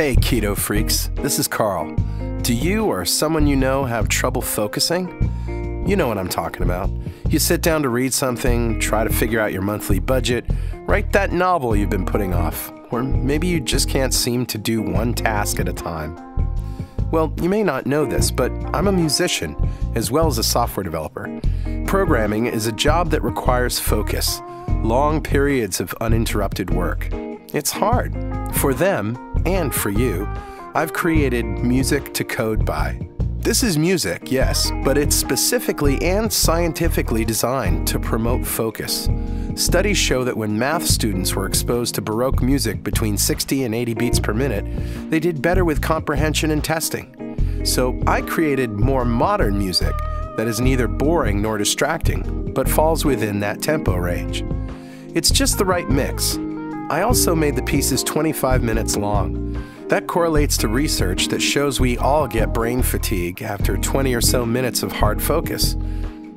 Hey, keto freaks, this is Carl. Do you or someone you know have trouble focusing? You know what I'm talking about. You sit down to read something, try to figure out your monthly budget, write that novel you've been putting off, or maybe you just can't seem to do one task at a time. Well, you may not know this, but I'm a musician as well as a software developer. Programming is a job that requires focus, long periods of uninterrupted work. It's hard. For them, and for you, I've created Music to Code By. This is music, yes, but it's specifically and scientifically designed to promote focus. Studies show that when math students were exposed to Baroque music between 60 and 80 beats per minute, they did better with comprehension and testing. So I created more modern music that is neither boring nor distracting, but falls within that tempo range. It's just the right mix. I also made the pieces 25 minutes long. That correlates to research that shows we all get brain fatigue after 20 or so minutes of hard focus.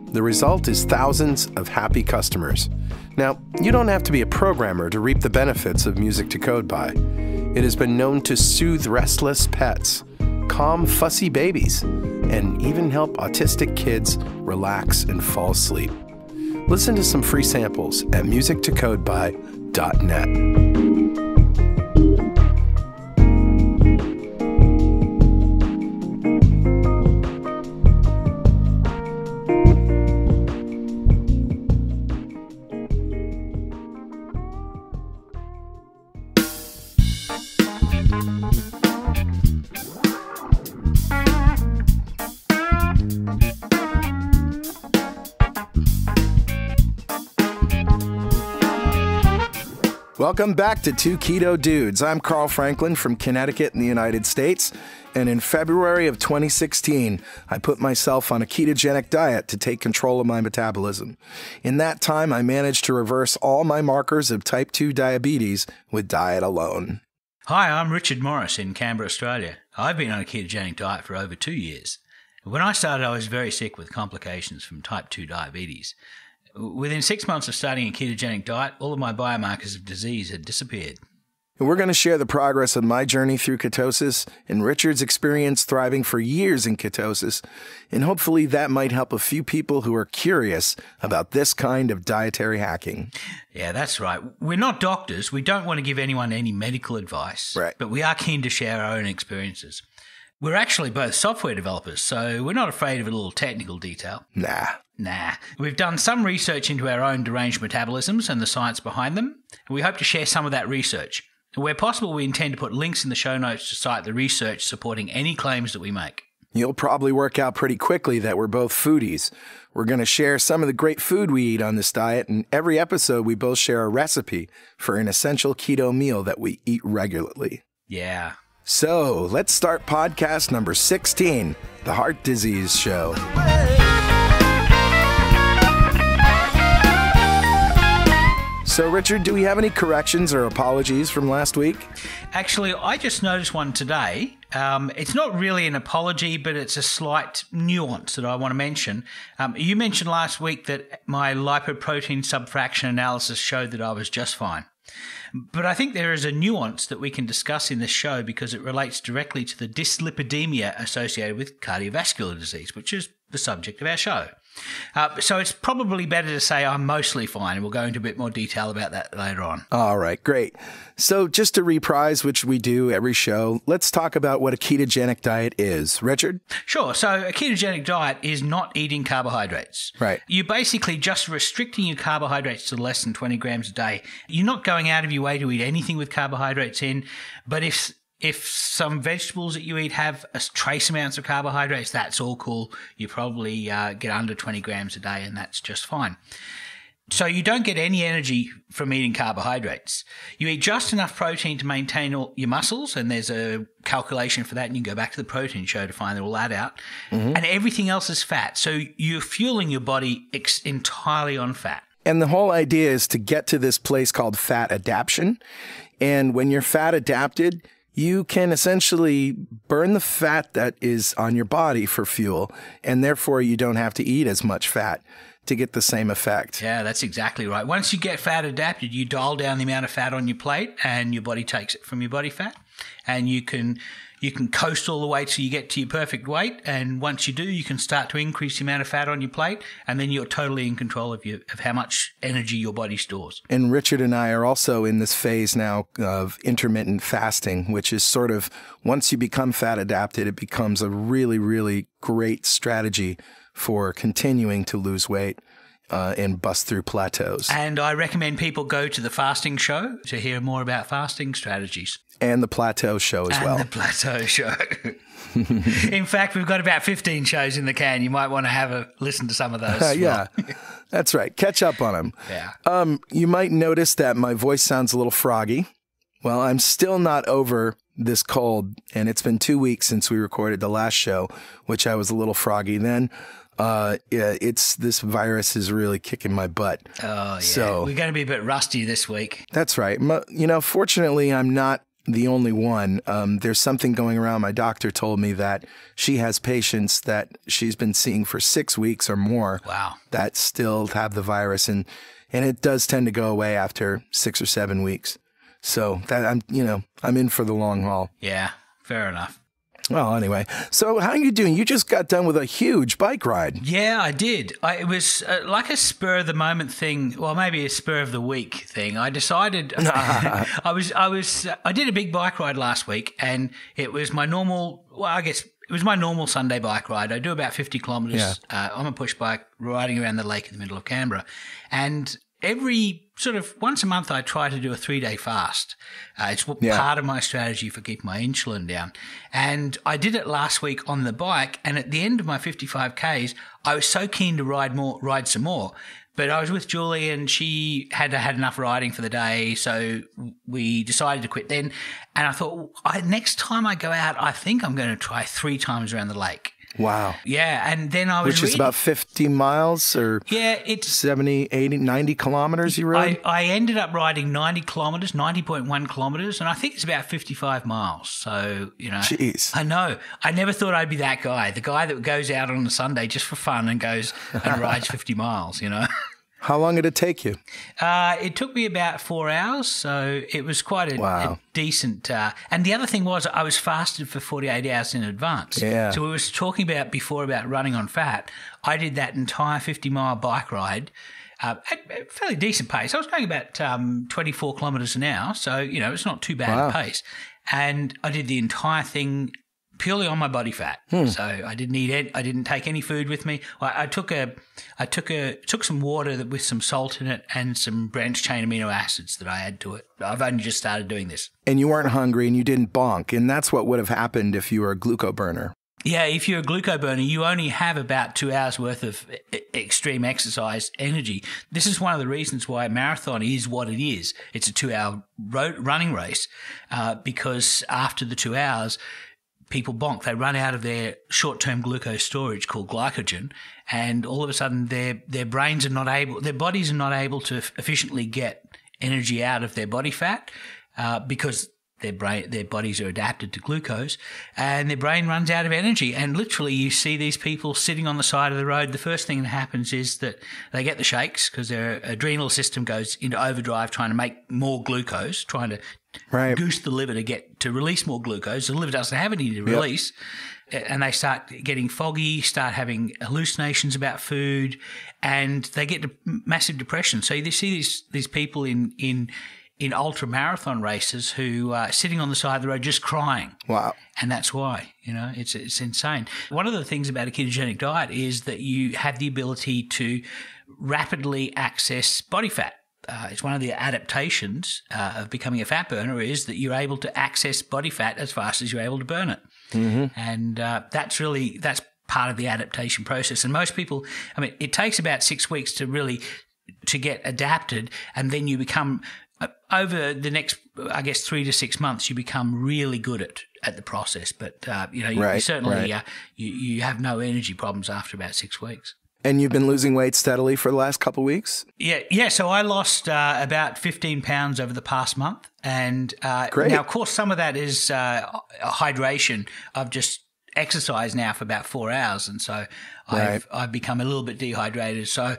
The result is thousands of happy customers. Now, you don't have to be a programmer to reap the benefits of Music to Code By. It has been known to soothe restless pets, calm fussy babies, and even help autistic kids relax and fall asleep. Listen to some free samples at musictocodeby.net. Welcome back to Two Keto Dudes. I'm Carl Franklin from Connecticut in the United States, and in February of 2016, I put myself on a ketogenic diet to take control of my metabolism. In that time, I managed to reverse all my markers of type 2 diabetes with diet alone. Hi, I'm Richard Morris in Canberra, Australia. I've been on a ketogenic diet for over 2 years. When I started, I was very sick with complications from type 2 diabetes. Within 6 months of starting a ketogenic diet, all of my biomarkers of disease had disappeared. We're going to share the progress of my journey through ketosis and Richard's experience thriving for years in ketosis, and hopefully that might help a few people who are curious about this kind of dietary hacking. Yeah, that's right. We're not doctors. We don't want to give anyone any medical advice, right, but we are keen to share our own experiences. We're actually both software developers, so we're not afraid of a little technical detail. Nah. We've done some research into our own deranged metabolisms and the science behind them, and we hope to share some of that research. Where possible, we intend to put links in the show notes to cite the research supporting any claims that we make. You'll probably work out pretty quickly that we're both foodies. We're going to share some of the great food we eat on this diet, and every episode we both share a recipe for an essential keto meal that we eat regularly. Yeah. So, let's start podcast number 16, The Heart Disease Show. So, Richard, do we have any corrections or apologies from last week? Actually, I just noticed one today. It's not really an apology, but it's a slight nuance that I want to mention. You mentioned last week that my lipoprotein subfraction analysis showed that I was just fine. But I think there is a nuance that we can discuss in this show because it relates directly to the dyslipidemia associated with cardiovascular disease, which is the subject of our show. So it's probably better to say I'm mostly fine, and we'll go into a bit more detail about that later on. All right, great. So just to reprise, which we do every show, let's talk about what a ketogenic diet is. Richard? Sure. So a ketogenic diet is not eating carbohydrates. Right. You're basically just restricting your carbohydrates to less than 20 grams a day. You're not going out of your way to eat anything with carbohydrates in, but if some vegetables that you eat have trace amounts of carbohydrates, that's all cool. You probably get under 20 grams a day, and that's just fine. So you don't get any energy from eating carbohydrates. You eat just enough protein to maintain all your muscles, and there's a calculation for that, and you can go back to the protein show to find all that out. Mm-hmm. And everything else is fat. So you're fueling your body entirely on fat. And the whole idea is to get to this place called fat adaptation. And when you're fat adapted, you can essentially burn the fat that is on your body for fuel, and therefore you don't have to eat as much fat to get the same effect. Yeah, that's exactly right. Once you get fat adapted, you dial down the amount of fat on your plate and your body takes it from your body fat. and you can coast all the way till you get to your perfect weight. And once you do, you can start to increase the amount of fat on your plate, and then you're totally in control of how much energy your body stores. And Richard and I are also in this phase now of intermittent fasting, which is sort of, once you become fat adapted, it becomes a really, really great strategy for continuing to lose weight and bust through plateaus. And I recommend people go to the fasting show to hear more about fasting strategies. And the plateau show as well. And the plateau show. In fact, we've got about 15 shows in the can. You might want to have a listen to some of those. Yeah, that's right. Catch up on them. Yeah. You might notice that my voice sounds a little froggy. Well, I'm still not over this cold, and it's been 2 weeks since we recorded the last show, which I was a little froggy then. This virus is really kicking my butt. Oh, yeah. So we're going to be a bit rusty this week. That's right. Fortunately, I'm not the only one. There's something going around. My doctor told me that she has patients that she's been seeing for 6 weeks or more. Wow. That still have the virus, and it does tend to go away after 6 or 7 weeks. So that I'm in for the long haul. Yeah, fair enough. Well, anyway, so how are you doing? You just got done with a huge bike ride. Yeah, I did. It was like a spur of the moment thing, well, maybe a spur of the week thing. I decided I did a big bike ride last week, and it was my normal. Well, I guess it was my normal Sunday bike ride. I do about 50 kilometres on a push bike, riding around the lake in the middle of Canberra, and every sort of once a month, I try to do a 3-day fast. It's part of my strategy for keeping my insulin down. And I did it last week on the bike. And at the end of my 55 Ks, I was so keen to ride some more. But I was with Julie, and she had enough riding for the day. So we decided to quit then. And I thought, next time I go out, I think I'm going to try 3 times around the lake. Wow. Yeah, and then I was Which is about 50 miles or it's 70, 80, 90 kilometers you rode? I ended up riding 90 kilometers, 90.1 kilometers, and I think it's about 55 miles. So, Jeez. I know. I never thought I'd be that guy, the guy that goes out on a Sunday just for fun and goes and rides 50 miles, How long did it take you? It took me about 4 hours, so it was quite a decent. And the other thing was, I was fasted for 48 hours in advance. Yeah. So we were talking before about running on fat. I did that entire 50-mile bike ride at a fairly decent pace. I was going about 24 kilometres an hour, so it's not too bad a pace. And I did the entire thing purely on my body fat. So I didn't eat it. I didn't take any food with me. I took some water with some salt in it and some branched chain amino acids that I add to it. I've only just started doing this. And you weren't hungry and you didn't bonk. And that's what would have happened if you were a glucoburner. Yeah, if you're a glucoburner, you only have about 2 hours worth of extreme exercise energy. This is one of the reasons why a marathon is what it is. It's a 2-hour running race because after the 2 hours, people bonk. They run out of their short-term glucose storage called glycogen, and all of a sudden their bodies are not able to efficiently get energy out of their body fat because their bodies are adapted to glucose, and their brain runs out of energy. And literally, you see these people sitting on the side of the road. The first thing that happens is that they get the shakes because their adrenal system goes into overdrive trying to make more glucose, trying to goose the liver to release more glucose. The liver doesn't have any to release. And they start getting foggy, start having hallucinations about food, and they get massive depression. So you see these people in ultra marathon races who are sitting on the side of the road just crying. Wow. And that's why, it's insane. One of the things about a ketogenic diet is that you have the ability to rapidly access body fat. It's one of the adaptations of becoming a fat burner is that you're able to access body fat as fast as you're able to burn it. Mm-hmm. And that's part of the adaptation process. And most people, it takes about 6 weeks to get adapted, and then you become over the next, 3 to 6 months, you become really good at the process. But you certainly you have no energy problems after about 6 weeks. And you've been losing weight steadily for the last couple of weeks? Yeah. So I lost about 15 pounds over the past month. And Great. Now, of course, some of that is hydration. I've just exercise now for about 4 hours, and so I've become a little bit dehydrated. So,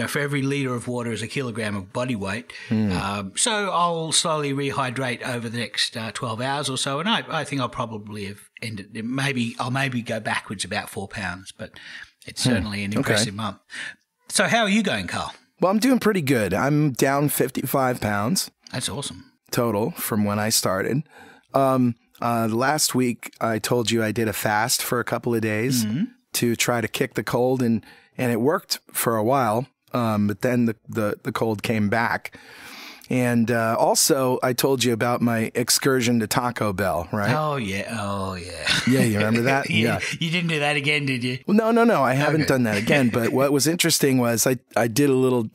for every litre of water is a kilogram of body weight. So I'll slowly rehydrate over the next 12 hours or so, and I think I'll probably have ended. I'll maybe go backwards about 4 pounds, but it's certainly an impressive month. So how are you going, Carl? Well, I'm doing pretty good. I'm down 55 pounds. That's awesome. Total from when I started. Last week, I told you I did a fast for a couple of days to try to kick the cold, and it worked for a while. But then the cold came back. And also, I told you about my excursion to Taco Bell, right? Oh, yeah. Yeah, you remember that? Yeah. You didn't do that again, did you? Well, no. I haven't done that again. But what was interesting was I did a little,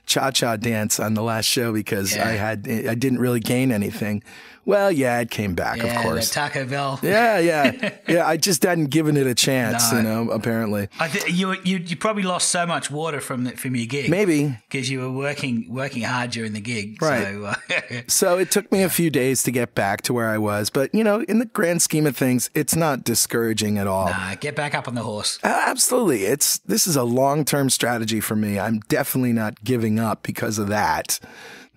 cha-cha dance on the last show because I didn't really gain anything. Well, yeah, it came back, of course. The Taco Bell. Yeah. I just hadn't given it a chance, apparently. I think you probably lost so much water from your gig. Maybe. Because you were working hard during the gig. Right. So it took me a few days to get back to where I was. But, in the grand scheme of things, it's not discouraging at all. Nah, get back up on the horse. Absolutely. This is a long-term strategy for me. I'm definitely not giving up because of that.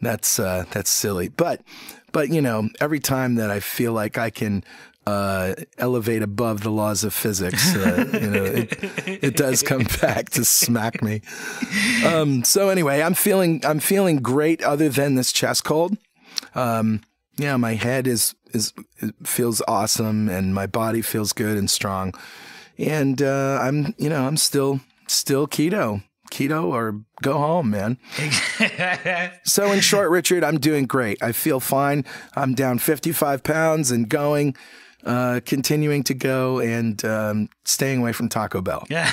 That's silly. But every time that I feel like I can elevate above the laws of physics, it does come back to smack me. So anyway, I'm feeling great other than this chest cold. My head feels awesome, and my body feels good and strong. And I'm still keto or go home, man. So in short, Richard, I'm doing great. I feel fine. I'm down 55 pounds and going, continuing to go and staying away from Taco Bell. Yeah,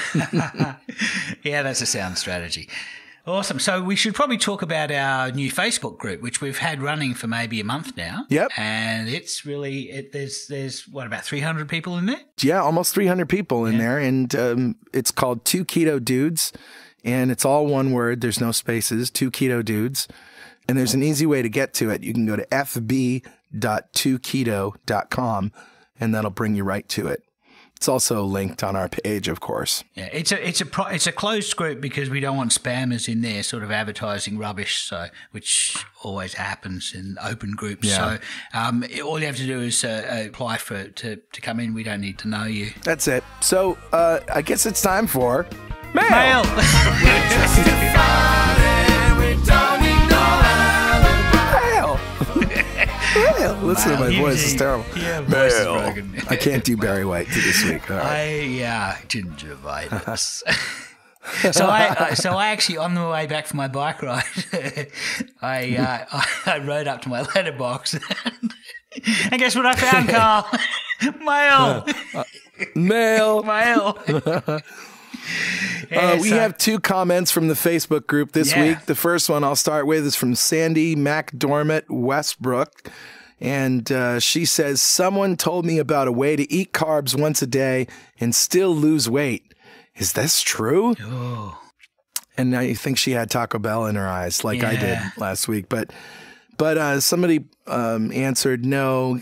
that's a sound strategy. Awesome. So we should probably talk about our new Facebook group, which we've had running for maybe a month now. Yep. And it's really, there's about 300 people in there? Yeah, almost 300 people in there. And it's called 2 Keto Dudes. And it's all one word. There's no spaces. 2 Keto Dudes. And there's an easy way to get to it. You can go to fb.2keto.com, and that'll bring you right to it. It's also linked on our page, of course. Yeah, it's a closed group because we don't want spammers in there, sort of advertising rubbish. which always happens in open groups. Yeah. So all you have to do is apply to come in. We don't need to know you. That's it. So I guess it's time for Mail. We're justified and we don't need no alibi. Mail. Listen to my voice. It's terrible. Yeah, voice is broken. I can't do Barry White this week. All right. Gingivitis. So I actually, on the way back from my bike ride, I rode up to my letterbox and guess what I found, Carl? Mail. We have 2 comments from the Facebook group this week. The first one I'll start with is from Sandy McDormand Westbrook. And she says, someone told me about a way to eat carbs once a day and still lose weight. Is this true? Oh. And I think she had Taco Bell in her eyes like I did last week. But somebody answered no,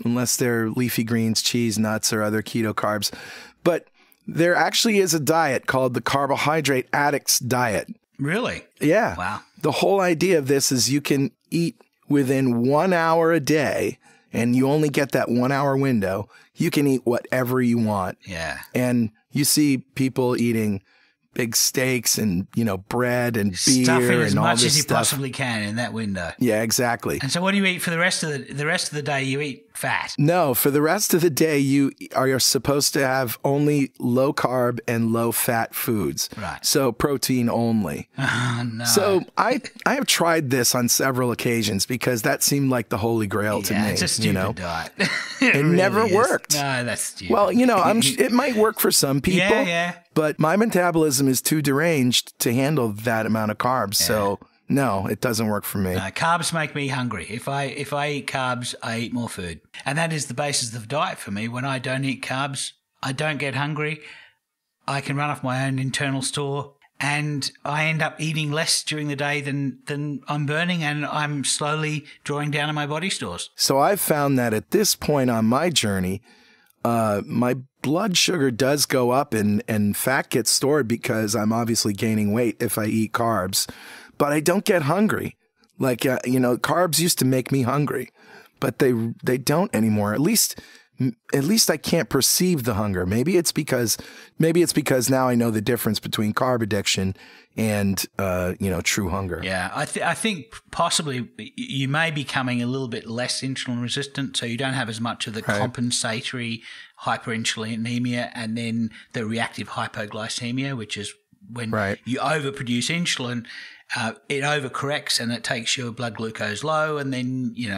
unless they're leafy greens, cheese, nuts, or other keto carbs. But there actually is a diet called the Carbohydrate Addicts Diet. Really? Yeah. Wow. The whole idea of this is you can eat within 1 hour a day, and you only get that 1 hour window. You can eat whatever you want. Yeah. And you see people eating big steaks and, bread and beer Stuffing and as all much this as you stuff. possibly can in that window. Yeah, exactly. And so what do you eat for the rest of the day? You eat fat. No, for the rest of the day, you are supposed to have only low carb and low fat foods. Right. So protein only. Oh, no. So I have tried this on several occasions because that seemed like the holy grail to me. It's a stupid diet. It really never worked. No, that's stupid. Well, it might work for some people. Yeah. But my metabolism is too deranged to handle that amount of carbs. Yeah. So no, it doesn't work for me. Carbs make me hungry. If I eat carbs, I eat more food. And that is the basis of diet for me. When I don't eat carbs, I don't get hungry. I can run off my own internal store, and I end up eating less during the day than I'm burning, and I'm slowly drawing down on my body stores. So I've found that at this point on my journey, my blood sugar does go up and fat gets stored because I'm obviously gaining weight if I eat carbs, but I don't get hungry. Like, carbs used to make me hungry, but they don't anymore. At least I can't perceive the hunger. Maybe it's because now I know the difference between carb addiction and, true hunger. Yeah. I think possibly you may be becoming a little bit less insulin resistant. So you don't have as much of the compensatory hyperinsulinemia and then the reactive hypoglycemia, which is when you overproduce insulin. It overcorrects and it takes your blood glucose low, and then you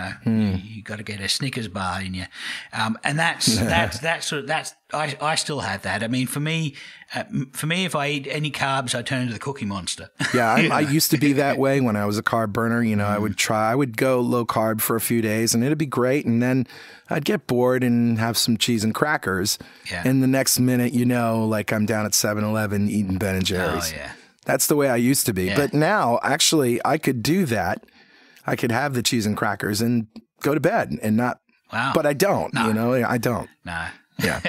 got to get a Snickers bar in you, and that's I still have that. I mean, for me, if I eat any carbs, I turn into the Cookie Monster. Yeah, I used to be that way when I was a carb burner. I would go low carb for a few days, and it'd be great, and then I'd get bored and have some cheese and crackers, and the next minute, like I'm down at 7-Eleven eating Ben and Jerry's. Oh yeah. That's the way I used to be. Yeah. But now, actually, I could do that. I could have the cheese and crackers and go to bed and not. Wow. But I don't. No. I don't. No. Yeah.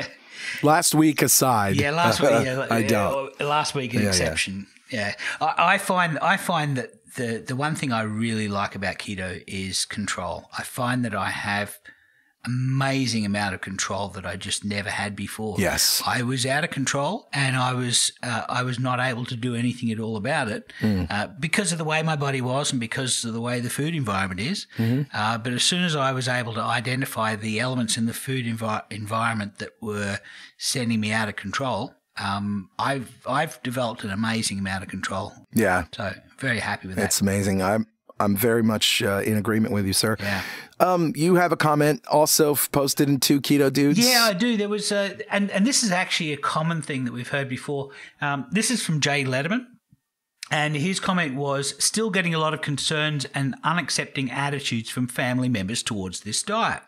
Last week aside. Yeah, last week. I don't. Last week an exception. Yeah. I find that the one thing I really like about keto is control. I find that I have amazing amount of control that I just never had before. Yes. I was out of control and I was not able to do anything at all about it because of the way my body was and because of the way the food environment is. Mm-hmm. But as soon as I was able to identify the elements in the food environment that were sending me out of control, I've developed an amazing amount of control. Yeah. So very happy with that. It's amazing. I'm very much in agreement with you, sir. Yeah. You have a comment also posted in 2 Keto Dudes. Yeah, I do. There was and this is actually a common thing that we've heard before. This is from Jay Letterman, and his comment was, still getting a lot of concerns and unaccepting attitudes from family members towards this diet.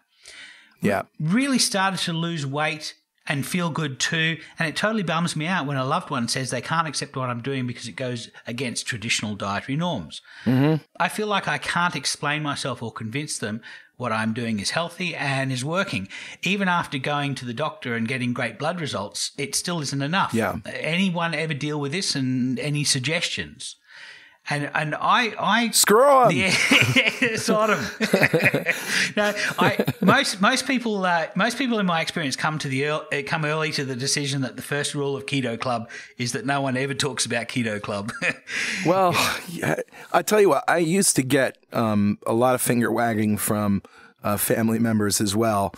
Yeah. Really started to lose weight and feel good too. And it totally bums me out when a loved one says they can't accept what I'm doing because it goes against traditional dietary norms. Mm-hmm. I feel like I can't explain myself or convince them what I'm doing is healthy and is working. Even after going to the doctor and getting great blood results, it still isn't enough. Yeah. Anyone ever deal with this, and any suggestions? And I screw them. Yeah, sort of. No, most people in my experience come early to the decision that the first rule of Keto Club is that no one ever talks about Keto Club. Well, yeah, I tell you what, I used to get a lot of finger wagging from family members as well,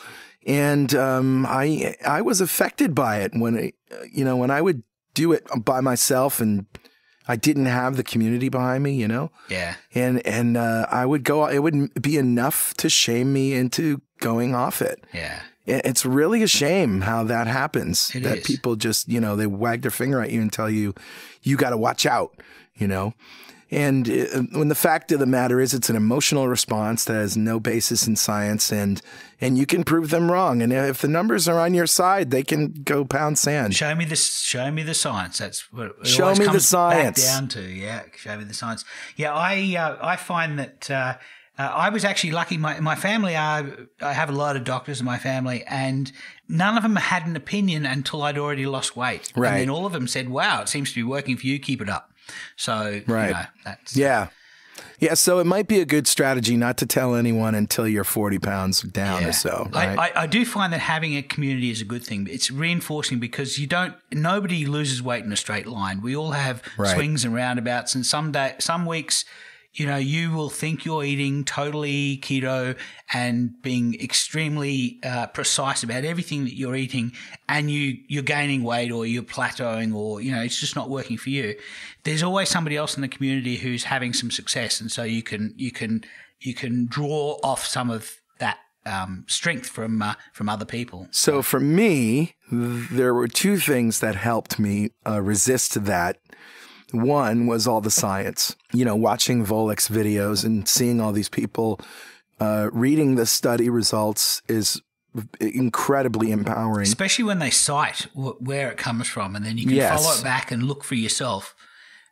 and I was affected by it when I would do it by myself and I didn't have the community behind me, Yeah. And I would go, it wouldn't be enough to shame me into going off it. Yeah. It's really a shame how that happens. It that is. People just, they wag their finger at you and tell you, you got to watch out, And when the fact of the matter is, it's an emotional response that has no basis in science, and you can prove them wrong. And if the numbers are on your side, they can go pound sand. Show me the science. That's what it show always me comes the science. Back down to. Yeah, show me the science. Yeah, I find that I was actually lucky. My family I have a lot of doctors in my family, and none of them had an opinion until I'd already lost weight. Right. And then all of them said, "Wow, it seems to be working for you. Keep it up." So, right. That's... Yeah. Yeah, so it might be a good strategy not to tell anyone until you're 40 pounds down or so. Right? I do find that having a community is a good thing. It's reinforcing because nobody loses weight in a straight line. We all have swings and roundabouts, and some weeks, you will think you're eating totally keto and being extremely precise about everything that you're eating, and you're gaining weight or you're plateauing or, it's just not working for you. There's always somebody else in the community who's having some success, and so you can draw off some of that strength from other people. So for me, there were 2 things that helped me resist that. One was all the science, watching Volek's videos and seeing all these people reading the study results is incredibly empowering. Especially when they cite where it comes from, and then you can follow it back and look for yourself.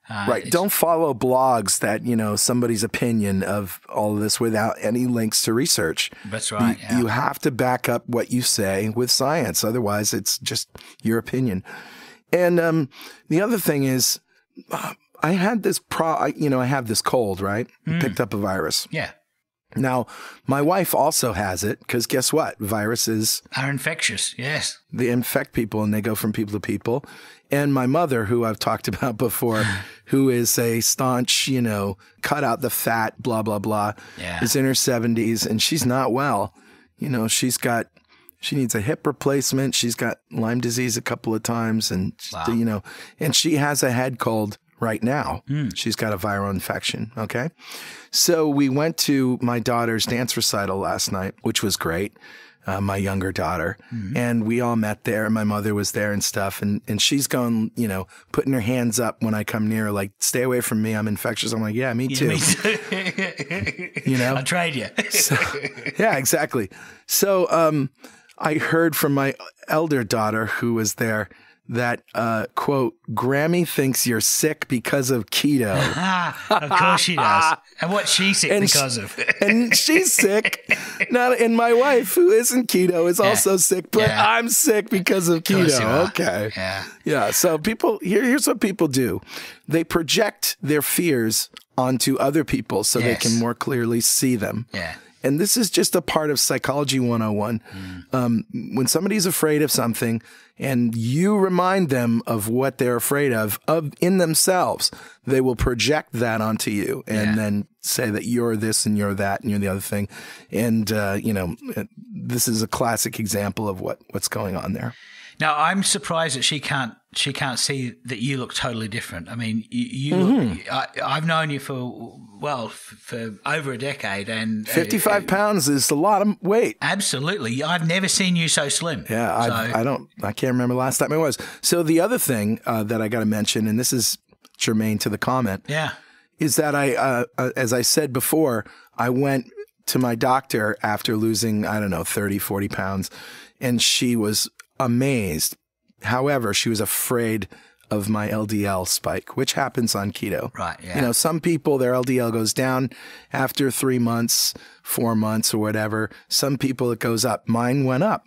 Right. Don't follow blogs that, somebody's opinion of all of this without any links to research. That's right. You have to back up what you say with science. Otherwise, it's just your opinion. And the other thing is, I had this I have this cold, right? Picked up a virus. Yeah. Now, my wife also has it because guess what? Viruses are infectious. Yes. They infect people and they go from people to people. And my mother, who I've talked about before, who is a staunch, cut out the fat, blah, blah, blah, is in her 70s and she's not well. She needs a hip replacement. She's got Lyme disease a couple of times and, and she has a head cold right now. She's got a viral infection. Okay. So we went to my daughter's dance recital last night, which was great. My younger daughter. And we all met there. And my mother was there and stuff. And she's going, putting her hands up when I come near her, like, stay away from me. I'm infectious. I'm like, yeah, me too. Me too. I'll trade you. So, yeah, exactly. So I heard from my elder daughter who was there that, quote, Grammy thinks you're sick because of keto. Of course she does. And what's she sick because of? And she's sick. And my wife, who isn't keto, is also sick, but I'm sick because of keto. Okay. Yeah. So here's what people do. They project their fears onto other people so they can more clearly see them. Yeah. And this is just a part of Psychology 101. When somebody's afraid of something and you remind them of what they're afraid of in themselves, they will project that onto you and then say that you're this and you're that and you're the other thing. And, this is a classic example of what's going on there. Now, I'm surprised that she can't see that you look totally different. I mean, you look, I've known you for over a decade, and 55 pounds is a lot of weight. Absolutely. I've never seen you so slim. Yeah. I can't remember the last time I was. So the other thing that I got to mention, and this is germane to the comment, is that as I said before, I went to my doctor after losing, 30, 40 pounds, and she was amazed. However, she was afraid of my LDL spike, which happens on keto. Right. Yeah. Some people, their LDL goes down after 3 months, 4 months or whatever. Some people it goes up. Mine went up.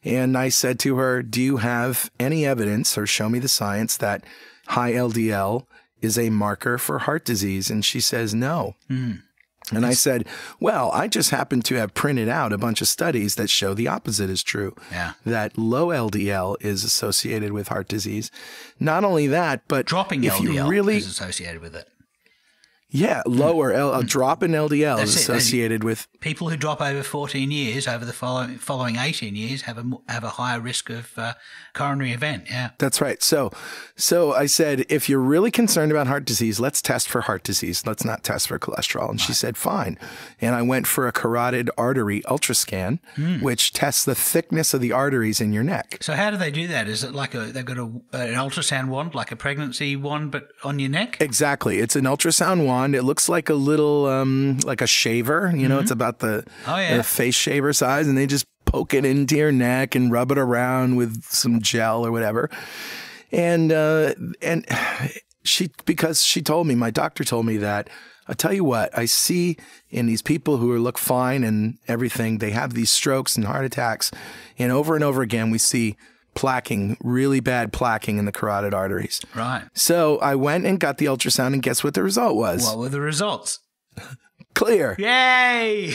And I said to her, do you have any evidence or show me the science that high LDL is a marker for heart disease? And she says, no. And I said, well, I just happen to have printed out a bunch of studies that show the opposite is true. Yeah. That low LDL is associated with heart disease. Not only that, but dropping LDL is associated with it. Yeah, a drop in LDL is associated with people who drop over 14 years over the following 18 years have a higher risk of coronary event. Yeah, that's right. So I said, if you're really concerned about heart disease, let's test for heart disease. Let's not test for cholesterol. And she said, fine. And I went for a carotid artery ultrascan, which tests the thickness of the arteries in your neck. So how do they do that? Is it like they've got an ultrasound wand, like a pregnancy wand, but on your neck? Exactly. It's an ultrasound wand. It looks like a little, like a shaver, it's about the face shaver size, and they just poke it into your neck and rub it around with some gel or whatever. And because she told me, my doctor told me that, I'll tell you what, I see in these people who look fine and everything, they have these strokes and heart attacks. And over again, we see plaquing, really bad plaquing in the carotid arteries. Right. So I went and got the ultrasound, and guess what the result was? What were the results? Clear. Yay!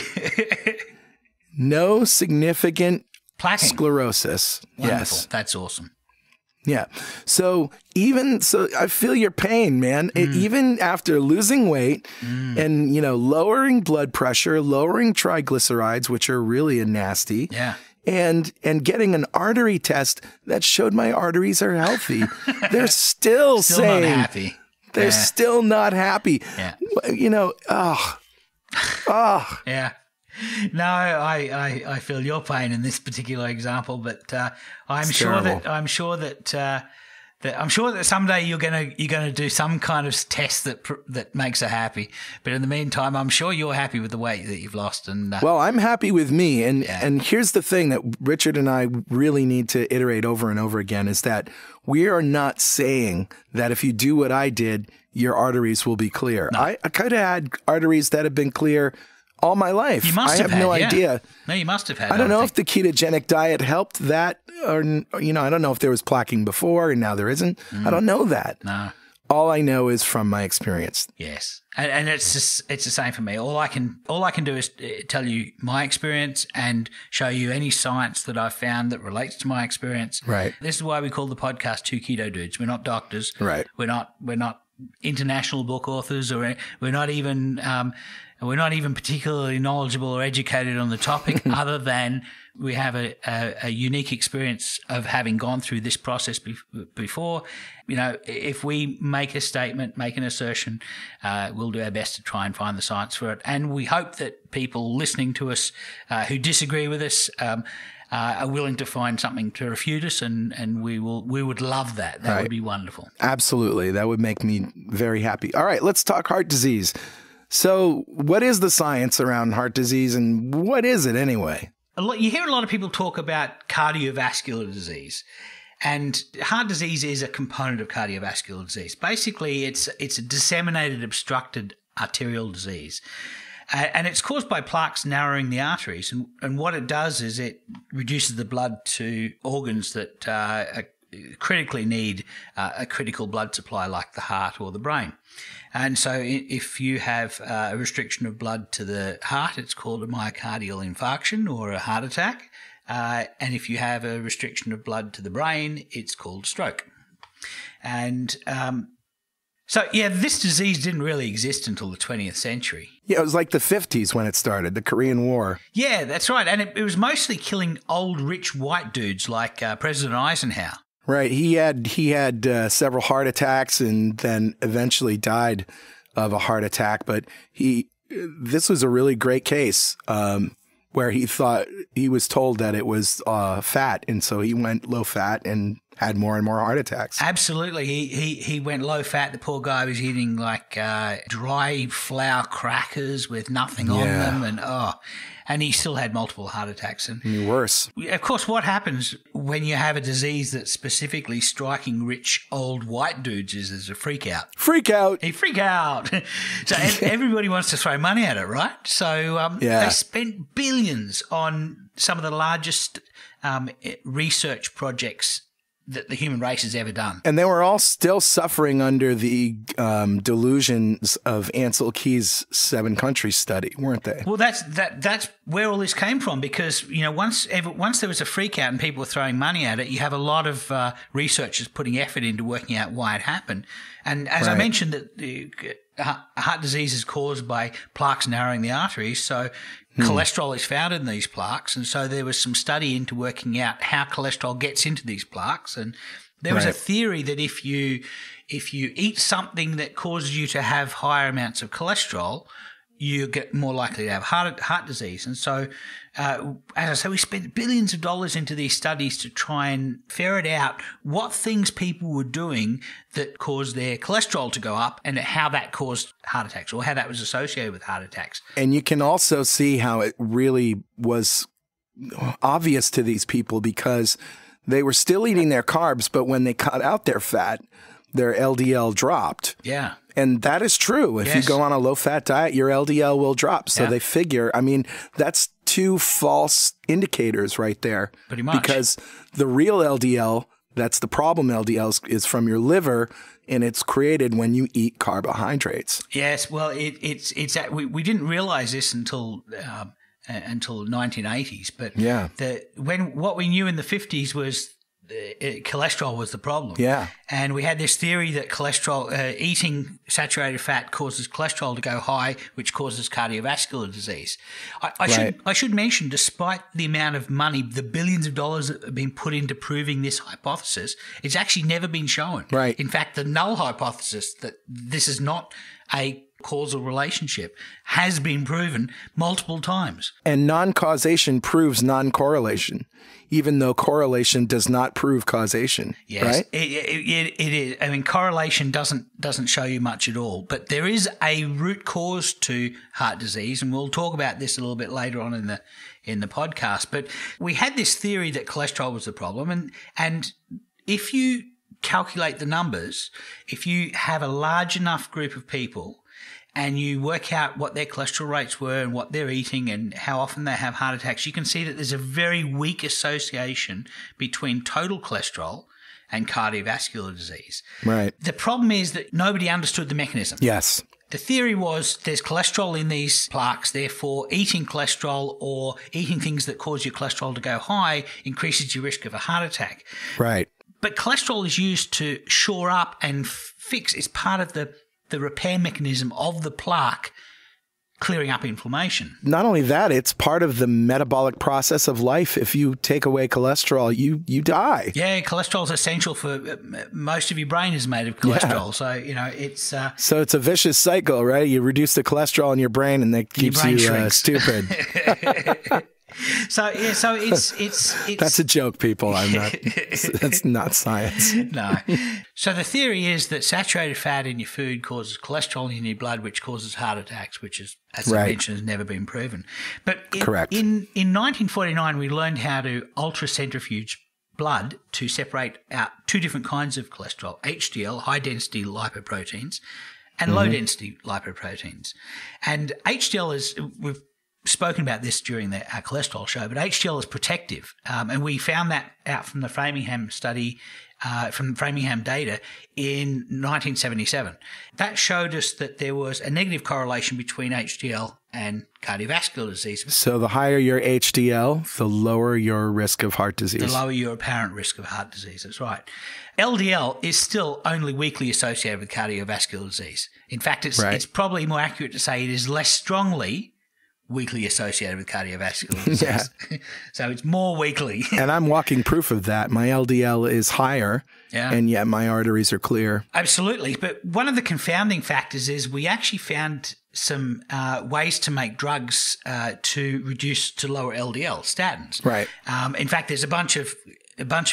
No significant plaquing. Sclerosis. Wonderful. Yes. That's awesome. Yeah. So I feel your pain, man. Even after losing weight and, lowering blood pressure, lowering triglycerides, which are really nasty. Yeah. And getting an artery test that showed my arteries are healthy. They're still saying not happy. They're still not happy. Yeah. Yeah. No, I feel your pain in this particular example, but I'm sure that I'm sure that someday you're gonna do some kind of test that makes her happy. But in the meantime, I'm sure you're happy with the weight that you've lost. And well, I'm happy with me. And here's the thing that Richard and I really need to iterate over and over again is that we are not saying that if you do what I did, your arteries will be clear. No. I could have had arteries that have been clear all my life. You must have I have no had, idea. No, you must have had. I don't know if the ketogenic diet helped that or, I don't know if there was plaquing before and now there isn't. I don't know that. No. All I know is from my experience. Yes. And it's the same for me. All I can do is tell you my experience and show you any science that I've found that relates to my experience. Right. This is why we call the podcast Two Keto Dudes. We're not doctors. Right. We're not international book authors, or we're not even particularly knowledgeable or educated on the topic, other than we have a unique experience of having gone through this process before. If we make a statement, make an assertion, we'll do our best to try and find the science for it. And we hope that people listening to us who disagree with us are willing to find something to refute us, and we would love that. That would be wonderful. Absolutely. That would make me very happy. All right, let's talk heart disease. So what is the science around heart disease, and what is it anyway? You hear a lot of people talk about cardiovascular disease, and heart disease is a component of cardiovascular disease. Basically, it's a disseminated obstructed arterial disease. And it's caused by plaques narrowing the arteries. And what it does is it reduces the blood to organs that critically need a critical blood supply, like the heart or the brain. And so if you have a restriction of blood to the heart, it's called a myocardial infarction or a heart attack. And if you have a restriction of blood to the brain, it's called stroke. And this disease didn't really exist until the 20th century. Yeah, it was like the 50s when it started, the Korean War. Yeah, that's right. And it was mostly killing old, rich white dudes like President Eisenhower. Right. He had several heart attacks and then eventually died of a heart attack. But this was a really great case where he was told that it was fat. And so he went low fat and had more and more heart attacks. Absolutely. He went low fat. The poor guy was eating like dry flour crackers with nothing on them. And he still had multiple heart attacks. And worse. Of course, what happens when you have a disease that's specifically striking rich old white dudes is a freak out. Freak out. He freak out. So everybody wants to throw money at it, right? So they spent billions on some of the largest research projects that the human race has ever done. And they were all still suffering under the delusions of Ansel Keys' 7 countries study, weren't they? Well, that's where all this came from, because once there was a freak out and people were throwing money at it, you have a lot of researchers putting effort into working out why it happened. And as I mentioned, that heart disease is caused by plaques narrowing the arteries, so cholesterol is found in these plaques, and so there was some study into working out how cholesterol gets into these plaques. And there was a theory that if you eat something that causes you to have higher amounts of cholesterol, you get more likely to have heart disease. And so, as I say, we spent billions of dollars into these studies to try and ferret out what things people were doing that caused their cholesterol to go up, and how that caused heart attacks, or how that was associated with heart attacks. And you can also see how it really was obvious to these people, because they were still eating their carbs, but when they cut out their fat, their LDL dropped. Yeah. And that is true. If you go on a low-fat diet, your LDL will drop. So they figure, that's 2 false indicators right there. Pretty much. Because the real LDL, that's the problem LDL, is from your liver, and it's created when you eat carbohydrates. Yes. Well, we didn't realize this until 1980s. But what we knew in the 50s was cholesterol was the problem. Yeah. And we had this theory that cholesterol, eating saturated fat causes cholesterol to go high, which causes cardiovascular disease. I should mention, despite the amount of money, the billions of dollars that have been put into proving this hypothesis, it's actually never been shown. Right. In fact, the null hypothesis that this is not a causal relationship has been proven multiple times. And non-causation proves non-correlation, even though correlation does not prove causation. Yes, right? It is. I mean, correlation doesn't show you much at all, but there is a root cause to heart disease, and we'll talk about this a little bit later on in the podcast. But we had this theory that cholesterol was the problem, and if you calculate the numbers, if you have a large enough group of people and you work out what their cholesterol rates were and what they're eating and how often they have heart attacks, you can see that there's a very weak association between total cholesterol and cardiovascular disease. Right. The problem is that nobody understood the mechanism. Yes. The theory was there's cholesterol in these plaques, therefore eating cholesterol or eating things that cause your cholesterol to go high increases your risk of a heart attack. Right. But cholesterol is used to shore up and fix. It's part of the repair mechanism of the plaque clearing up inflammation. Not only that, it's part of the metabolic process of life. If you take away cholesterol, you die. Yeah, cholesterol is essential for most of your brain is made of cholesterol. Yeah. So, it's... so it's a vicious cycle, right? You reduce the cholesterol in your brain and that keeps you stupid. So it's that's a joke, people. That's not science. No. So the theory is that saturated fat in your food causes cholesterol in your blood, which causes heart attacks, which is, as I mentioned, has never been proven. But Correct. In 1949, we learned how to ultracentrifuge blood to separate out two different kinds of cholesterol: HDL, high density lipoproteins, and low density lipoproteins. And HDL is we've spoken about this during our cholesterol show, but HDL is protective. And we found that out from the Framingham study, from Framingham data in 1977. That showed us that there was a negative correlation between HDL and cardiovascular disease. So the higher your HDL, the lower your risk of heart disease. The lower your apparent risk of heart disease, that's right. LDL is still only weakly associated with cardiovascular disease. In fact, it's probably more accurate to say it is less strongly weakly associated with cardiovascular disease. Yeah. So it's more weakly. And I'm walking proof of that. My LDL is higher, and yet my arteries are clear. Absolutely. But one of the confounding factors is we actually found some ways to make drugs to reduce to lower LDL, statins. Right. In fact, there's a bunch of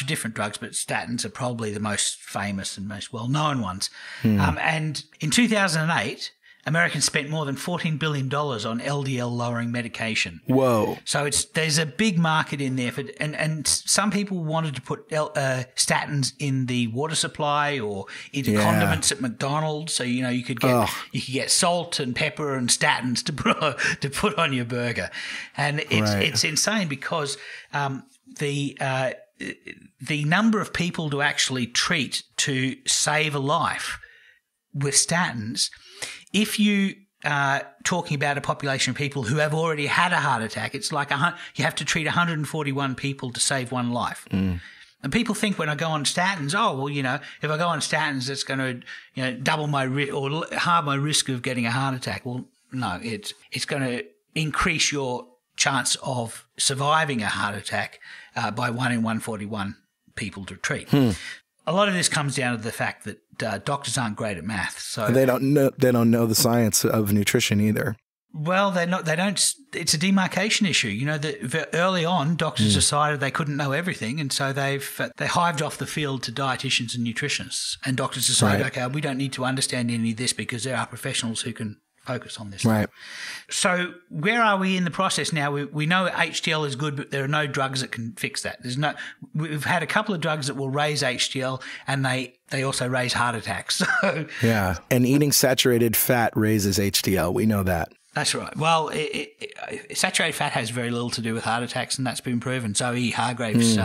different drugs, but statins are probably the most famous and most well-known ones. And in 2008, Americans spent more than $14 billion on LDL lowering medication. Whoa. So there's a big market in there and some people wanted to put statins in the water supply or into condiments at McDonald's. So, you could get salt and pepper and statins to put on your burger. And it's insane because the number of people to actually treat to save a life with statins, if you are talking about a population of people who have already had a heart attack, it's like you have to treat 141 people to save one life. And people think when I go on statins, if I go on statins, it's going to double my or halve my risk of getting a heart attack. Well, no, it's going to increase your chance of surviving a heart attack by 1 in 141 people to treat. A lot of this comes down to the fact that doctors aren't great at math, so they don't know the science of nutrition either. Well, they're not. They don't. It's a demarcation issue. Early on, doctors decided they couldn't know everything, and so they hived off the field to dietitians and nutritionists. And doctors decided, okay, we don't need to understand any of this because there are professionals who can focus on this. Right. So where are we in the process now? We know HDL is good, but there are no drugs that can fix that. We've had a couple of drugs that will raise HDL, and they also raise heart attacks. So and eating saturated fat raises HDL. We know that. That's right. Well, saturated fat has very little to do with heart attacks, and that's been proven. Zoe Hargrave's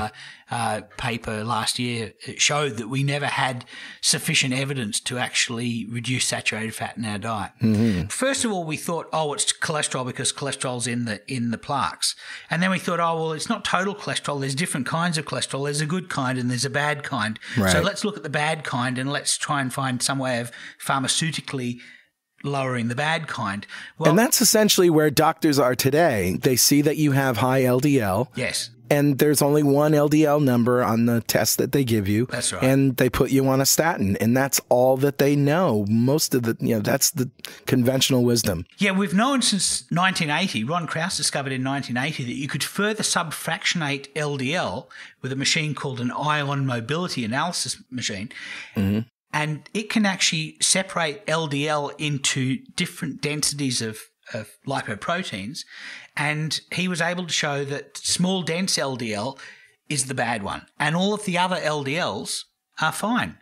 paper last year showed that we never had sufficient evidence to actually reduce saturated fat in our diet. First of all, we thought, it's cholesterol because cholesterol's in the plaques. And then we thought, it's not total cholesterol. There's different kinds of cholesterol. There's a good kind and there's a bad kind. Right. So let's look at the bad kind and let's try and find some way of pharmaceutically lowering the bad kind. Well, And that's essentially where doctors are today. They see that you have high LDL. yes. And there's only one LDL number on the test that they give you. That's right. And they put you on a statin. And that's all that they know. Most of the, that's the conventional wisdom. Yeah, we've known since 1980, Ron Krauss discovered in 1980 that you could further subfractionate LDL with a machine called an ion mobility analysis machine. Mm-hmm. And it can actually separate LDL into different densities of lipoproteins. And he was able to show that small, dense LDL is the bad one. And all of the other LDLs are fine.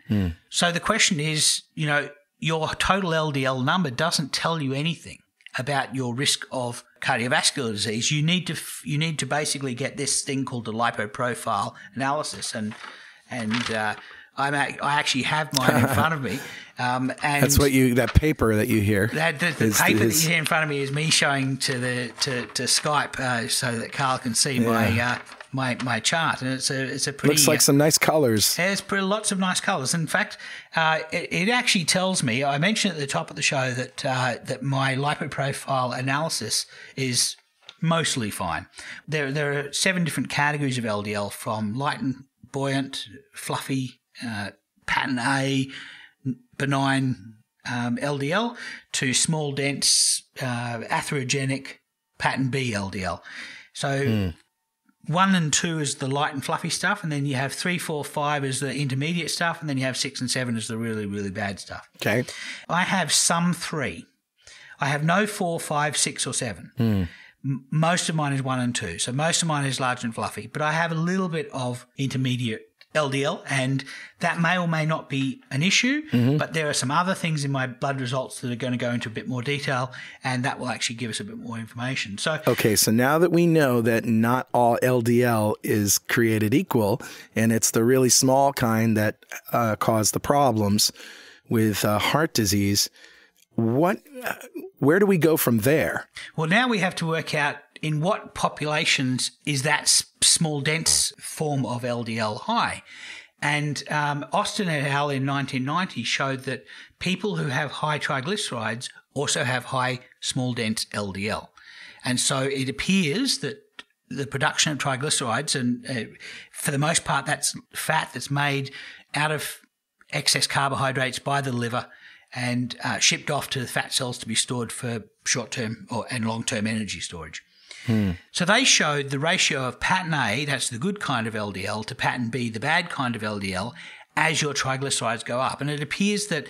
So the question is, your total LDL number doesn't tell you anything about your risk of cardiovascular disease. You need to basically get this thing called the lipo profile analysis. And I actually have mine in front of me. And That's what that paper that you hear. The paper that you hear in front of me is me showing to Skype so that Carl can see my chart, and it's a pretty looks like some nice colors. There's lots of nice colors. In fact, it actually tells me. I mentioned at the top of the show that my lipoprofile analysis is mostly fine. There are 7 different categories of LDL, from light and buoyant, fluffy, pattern A, benign LDL, to small, dense, atherogenic, pattern B LDL. So 1 and 2 is the light and fluffy stuff, and then you have 3, 4, 5 is the intermediate stuff, and then you have 6 and 7 is the really, really bad stuff. Okay. I have some 3. I have no 4, 5, 6 or 7. Most of mine is 1 and 2. So most of mine is large and fluffy, but I have a little bit of intermediate LDL, and that may or may not be an issue, but there are some other things in my blood results that are going to go into a bit more detail, and that will actually give us a bit more information. So, okay, so now that we know that not all LDL is created equal, and it's the really small kind that cause the problems with heart disease, where do we go from there? Well, now we have to work out in what populations is that small, dense form of LDL high. And Austin et al. In 1990 showed that people who have high triglycerides also have high, small, dense LDL. And so it appears that the production of triglycerides, and for the most part, that's fat that's made out of excess carbohydrates by the liver and shipped off to the fat cells to be stored for short-term and long-term energy storage. So they showed the ratio of pattern A, that's the good kind of LDL, to pattern B, the bad kind of LDL, as your triglycerides go up. And it appears that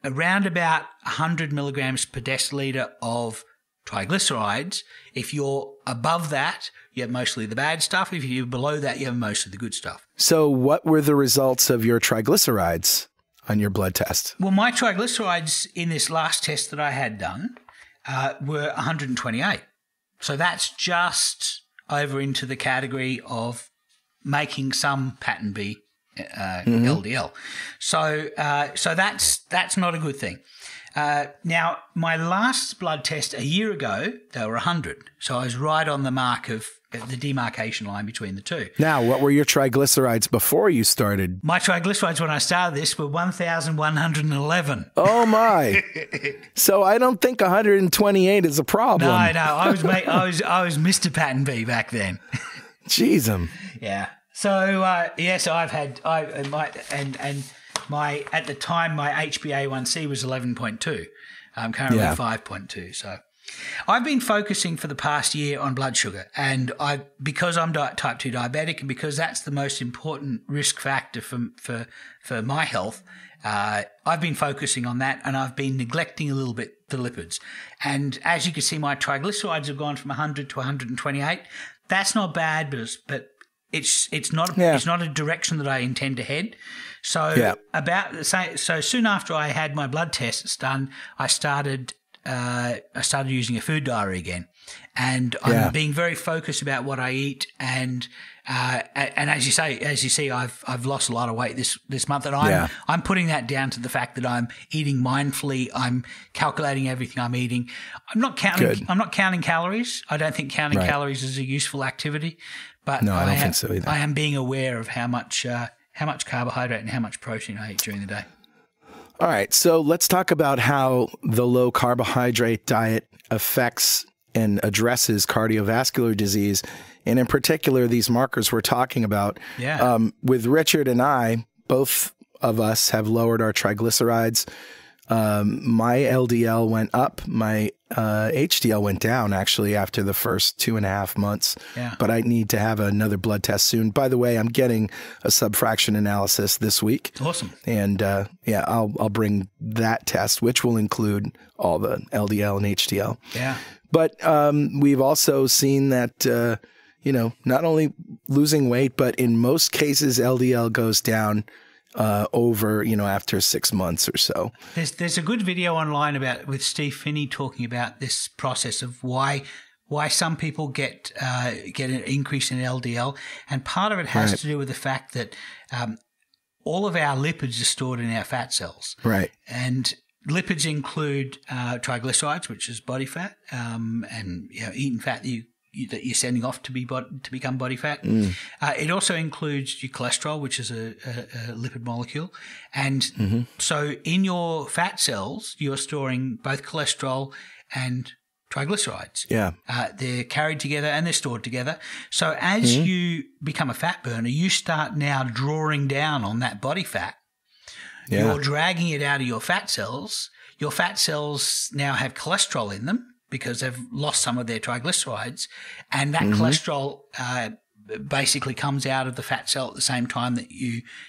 around about 100 milligrams per deciliter of triglycerides, if you're above that, you have mostly the bad stuff. If you're below that, you have most of the good stuff. So what were the results of your triglycerides on your blood test? Well, my triglycerides in this last test that I had done were 128. So that's just over into the category of making some pattern B LDL. So that's not a good thing. Now, my last blood test a year ago, they were 100. So I was right on the mark of the demarcation line between the two. Now, what were your triglycerides before you started? My triglycerides when I started this were 1,111. Oh my! So I don't think 128 is a problem. No, I was Mr. Pattern B back then. Jeez, yeah. So so I've had my at the time my HbA1c was 11.2. I'm currently 5.2. So I've been focusing for the past year on blood sugar, and because I'm type 2 diabetic, and because that's the most important risk factor for my health, I've been focusing on that, and I've been neglecting a little bit the lipids. And as you can see, my triglycerides have gone from 100 to 128. That's not bad, but it's not a direction that I intend to head. So so soon after I had my blood tests done, I started using a food diary again, and I'm being very focused about what I eat. And as you see, I've lost a lot of weight this month, and I'm putting that down to the fact that I'm eating mindfully. I'm calculating everything I'm eating. I'm not counting. Good. I'm not counting calories. I don't think counting calories is a useful activity, but no, I don't think so either. I am being aware of how much carbohydrate and how much protein I eat during the day. All right, so let's talk about how the low carbohydrate diet affects and addresses cardiovascular disease, and in particular, these markers we're talking about. Yeah. With Richard and I, both of us have lowered our triglycerides. My LDL went up. My HDL went down, actually, after the first 2.5 months. Yeah. But I need to have another blood test soon. By the way, I'm getting a subfraction analysis this week. Awesome. And I'll bring that test, which will include all the LDL and HDL. Yeah. But we've also seen that, not only losing weight, but in most cases, LDL goes down over, after 6 months or so. There's a good video online with Steve Finney talking about this process of why some people get an increase in LDL, and part of it has to do with the fact that all of our lipids are stored in our fat cells. Right. And lipids include triglycerides, which is body fat, and eaten fat that you're sending off to become body fat. It also includes your cholesterol, which is a lipid molecule. And so in your fat cells, you're storing both cholesterol and triglycerides. Yeah. They're carried together and they're stored together. So as you become a fat burner, you start now drawing down on that body fat. Yeah. You're dragging it out of your fat cells. Your fat cells now have cholesterol in them because they've lost some of their triglycerides, and that cholesterol basically comes out of the fat cell at the same time that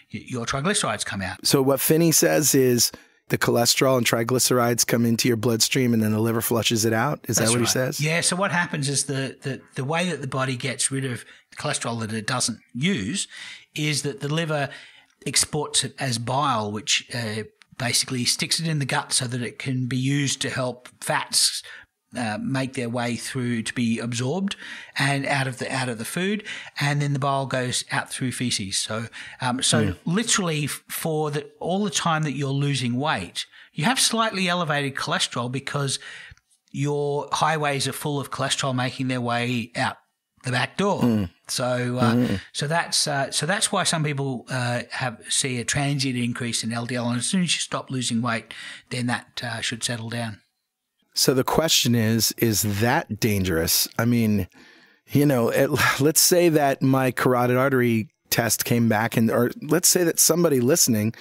your triglycerides come out. So what Finney says is the cholesterol and triglycerides come into your bloodstream and then the liver flushes it out? Is that what he says? Yeah, so what happens is the way that the body gets rid of cholesterol that it doesn't use is that the liver exports it as bile, which basically sticks it in the gut so that it can be used to help fats make their way through to be absorbed and out of the food, and then the bile goes out through feces. So literally for all the time that you're losing weight, you have slightly elevated cholesterol because your highways are full of cholesterol making their way out the back door. So that's why some people see a transient increase in LDL, and as soon as you stop losing weight, then that should settle down. So the question is that dangerous? I mean, let's say that my carotid artery test came back, or let's say that somebody listening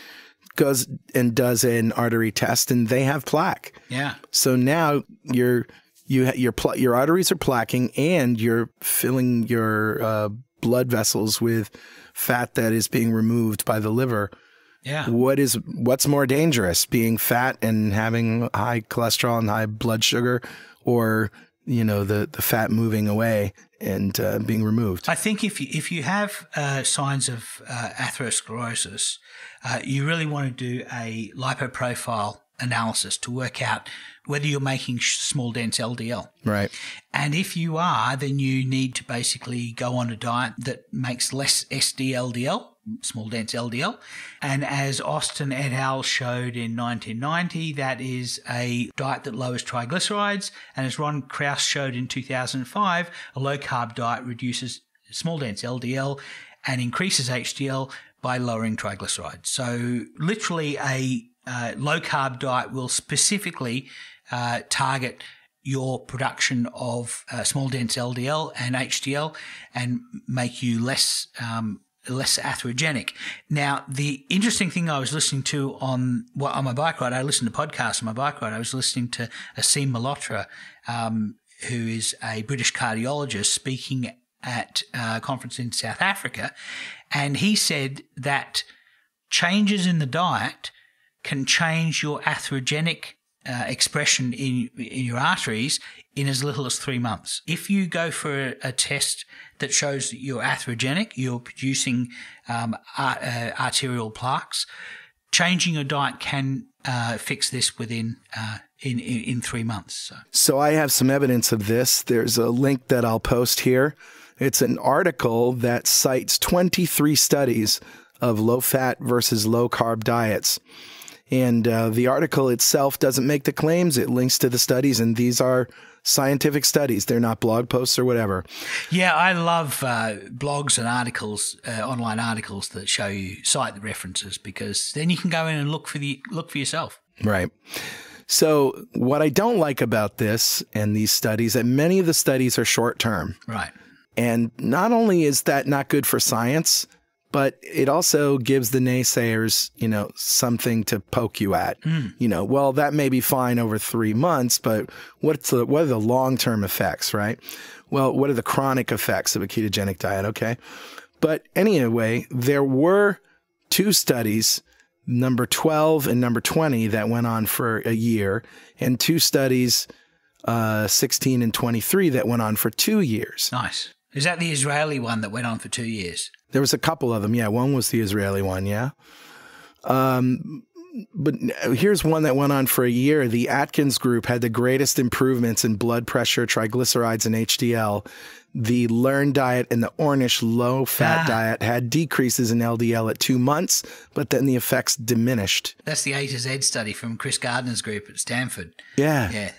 goes and does an artery test and they have plaque. Yeah. So now your arteries are plaquing and you're filling your blood vessels with fat that is being removed by the liver. Yeah. What's more dangerous, being fat and having high cholesterol and high blood sugar, or the fat moving away and being removed? I think if you have signs of atherosclerosis, you really want to do a lipo profile analysis to work out whether you're making small dense LDL. Right. And if you are, then you need to basically go on a diet that makes less SDLDL, small dense LDL. And as Austin et al. Showed in 1990, that is a diet that lowers triglycerides. And as Ron Krauss showed in 2005, a low carb diet reduces small dense LDL and increases HDL by lowering triglycerides. So literally a low carb diet will specifically target your production of small dense LDL and HDL and make you less atherogenic. Now, the interesting thing I was listening to on my bike ride, I listened to podcasts on my bike ride. I was listening to Aseem Malhotra, who is a British cardiologist speaking at a conference in South Africa, and he said that changes in the diet can change your atherogenic expression in your arteries in as little as 3 months. If you go for a test that shows that you're atherogenic, you're producing arterial plaques, changing your diet can fix this within in 3 months. So I have some evidence of this. There's a link that I'll post here. It's an article that cites 23 studies of low-fat versus low-carb diets. And the article itself doesn't make the claims. It links to the studies, and these are scientific studies. They're not blog posts or whatever. Yeah, I love blogs and articles, online articles that cite the references, because then you can go in and look for yourself. Right. So what I don't like about this and these studies, that many of the studies are short term. Right. And not only is that not good for science, but it also gives the naysayers, something to poke you at. Well, that may be fine over 3 months, but what are the long-term effects, right? Well, what are the chronic effects of a ketogenic diet? Okay. But anyway, there were 2 studies, number 12 and number 20, that went on for a year, and 2 studies, 16 and 23, that went on for 2 years. Nice. Is that the Israeli one that went on for 2 years? There was a couple of them. Yeah. One was the Israeli one. Yeah. But here's one that went on for a year. The Atkins group had the greatest improvements in blood pressure, triglycerides, and HDL. The Learn diet and the Ornish low-fat diet had decreases in LDL at 2 months, but then the effects diminished. That's the A to Z study from Chris Gardner's group at Stanford. Yeah.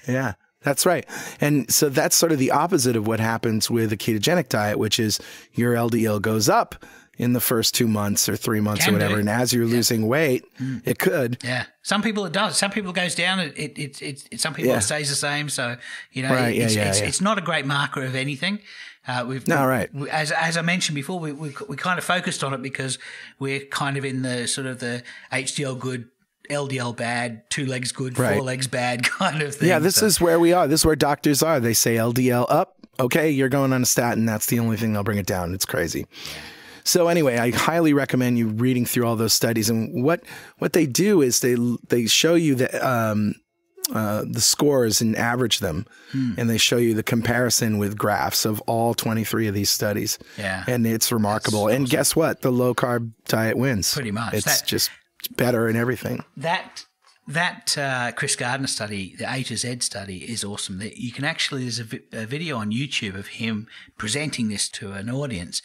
That's right. And so that's sort of the opposite of what happens with a ketogenic diet, which is your LDL goes up in the first 2 months or 3 months or whatever. And as you're losing weight, it could. Yeah. Some people it does. Some people it goes down. Some people it stays the same. So, it's not a great marker of anything. As I mentioned before, we kind of focused on it because we're kind of in the sort of the HDL good, LDL bad, 2 legs good, 4 legs bad kind of thing. Yeah, this is where we are. This is where doctors are. They say LDL up. Okay, you're going on a statin. That's the only thing that'll bring it down. It's crazy. Yeah. So anyway, I highly recommend you reading through all those studies. And what they do is they show you the scores and average them, and they show you the comparison with graphs of all 23 of these studies. Yeah, and it's remarkable. That's awesome. Guess what? The low carb diet wins. Pretty much. It's just better in everything. That Chris Gardner study, the A to Z study, is awesome. You can actually, there's a video on YouTube of him presenting this to an audience,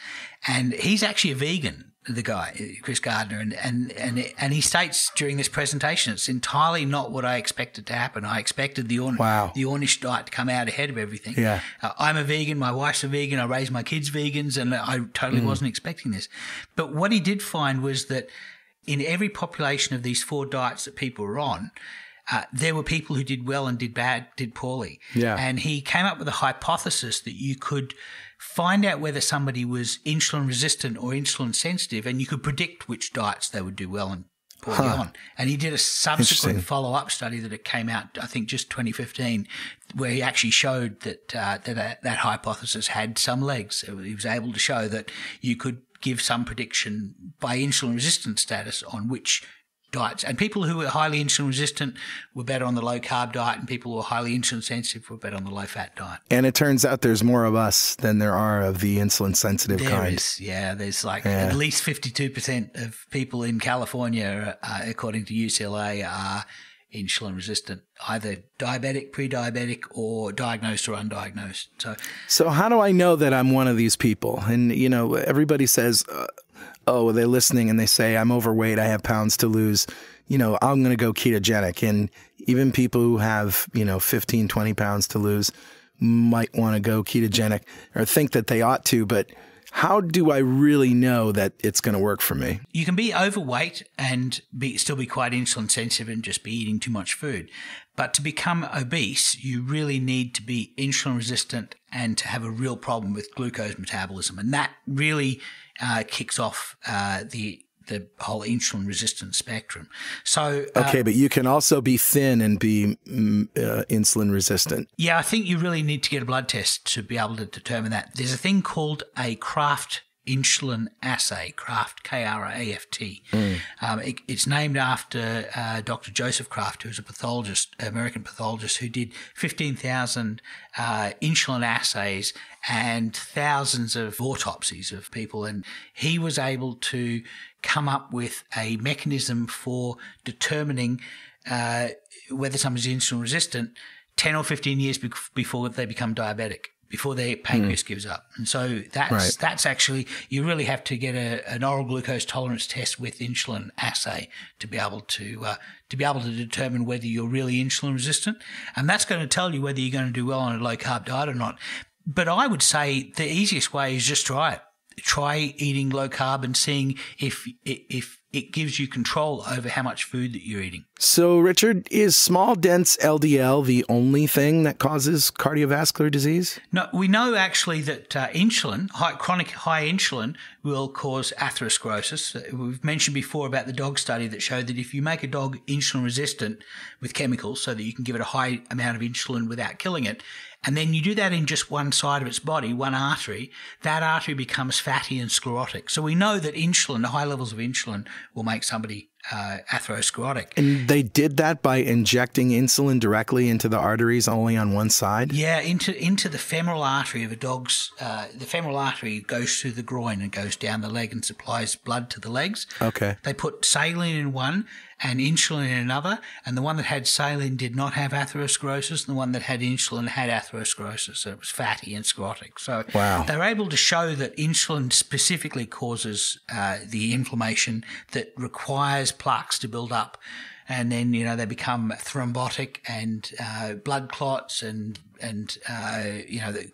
and he's actually a vegan, the guy, Chris Gardner, and he states during this presentation, it's entirely not what I expected to happen. I expected the Ornish diet to come out ahead of everything. Yeah. I'm a vegan, my wife's a vegan, I raised my kids vegans, and I totally wasn't expecting this. But what he did find was that in every population of these 4 diets that people were on, there were people who did well and did poorly. Yeah. And he came up with a hypothesis that you could find out whether somebody was insulin resistant or insulin sensitive, and you could predict which diets they would do well and poorly on. And he did a subsequent follow-up study that it came out, I think, just 2015, where he actually showed that that hypothesis had some legs. He was able to show that you could give some prediction by insulin resistant status on which diets. And people who were highly insulin resistant were better on the low carb diet, and people who were highly insulin sensitive were better on the low fat diet. And it turns out there's more of us than there are of the insulin sensitive kind. There's at least 52% of people in California, according to UCLA, are insulin resistant, either diabetic, pre-diabetic, or diagnosed or undiagnosed. So how do I know that I'm one of these people? And, everybody says, they're listening and they say, I'm overweight, I have pounds to lose, I'm going to go ketogenic. And even people who have, 15, 20 pounds to lose might want to go ketogenic or think that they ought to, but how do I really know that it's going to work for me? You can be overweight and still be quite insulin sensitive and just be eating too much food. But to become obese, you really need to be insulin resistant and to have a real problem with glucose metabolism. And that really kicks off the whole insulin resistant spectrum. So okay, but you can also be thin and be insulin resistant. Yeah, I think you really need to get a blood test to be able to determine that. There's a thing called a Kraft insulin assay, Kraft, K-R-A-F-T. It's named after Dr. Joseph Kraft, who's a pathologist, American pathologist, who did 15,000 insulin assays and thousands of autopsies of people. And he was able to come up with a mechanism for determining whether someone's insulin resistant 10 or 15 years before they become diabetic. before their pancreas gives up. And so that's actually, you really have to get an oral glucose tolerance test with insulin assay to be able to determine whether you're really insulin resistant. And that's going to tell you whether you're going to do well on a low carb diet or not. But I would say the easiest way is just try it. Try eating low carb and seeing if it gives you control over how much food that you're eating. So, Richard, is small, dense LDL the only thing that causes cardiovascular disease? No, we know actually that chronic high insulin will cause atherosclerosis. We've mentioned before about the dog study that showed that if you make a dog insulin resistant with chemicals so that you can give it a high amount of insulin without killing it, and then you do that in just one side of its body, one artery, that artery becomes fatty and sclerotic. So we know that insulin, the high levels of insulin, will make somebody atherosclerotic. And they did that by injecting insulin directly into the arteries only on one side? Yeah, into the femoral artery of a dog's. The femoral artery goes through the groin and goes down the leg and supplies blood to the legs. Okay. They put saline in one and insulin in another, and the one that had saline did not have atherosclerosis, and the one that had insulin had atherosclerosis, so it was fatty and sclerotic. So wow. They were able to show that insulin specifically causes the inflammation that requires plaques to build up, and then they become thrombotic and blood clots and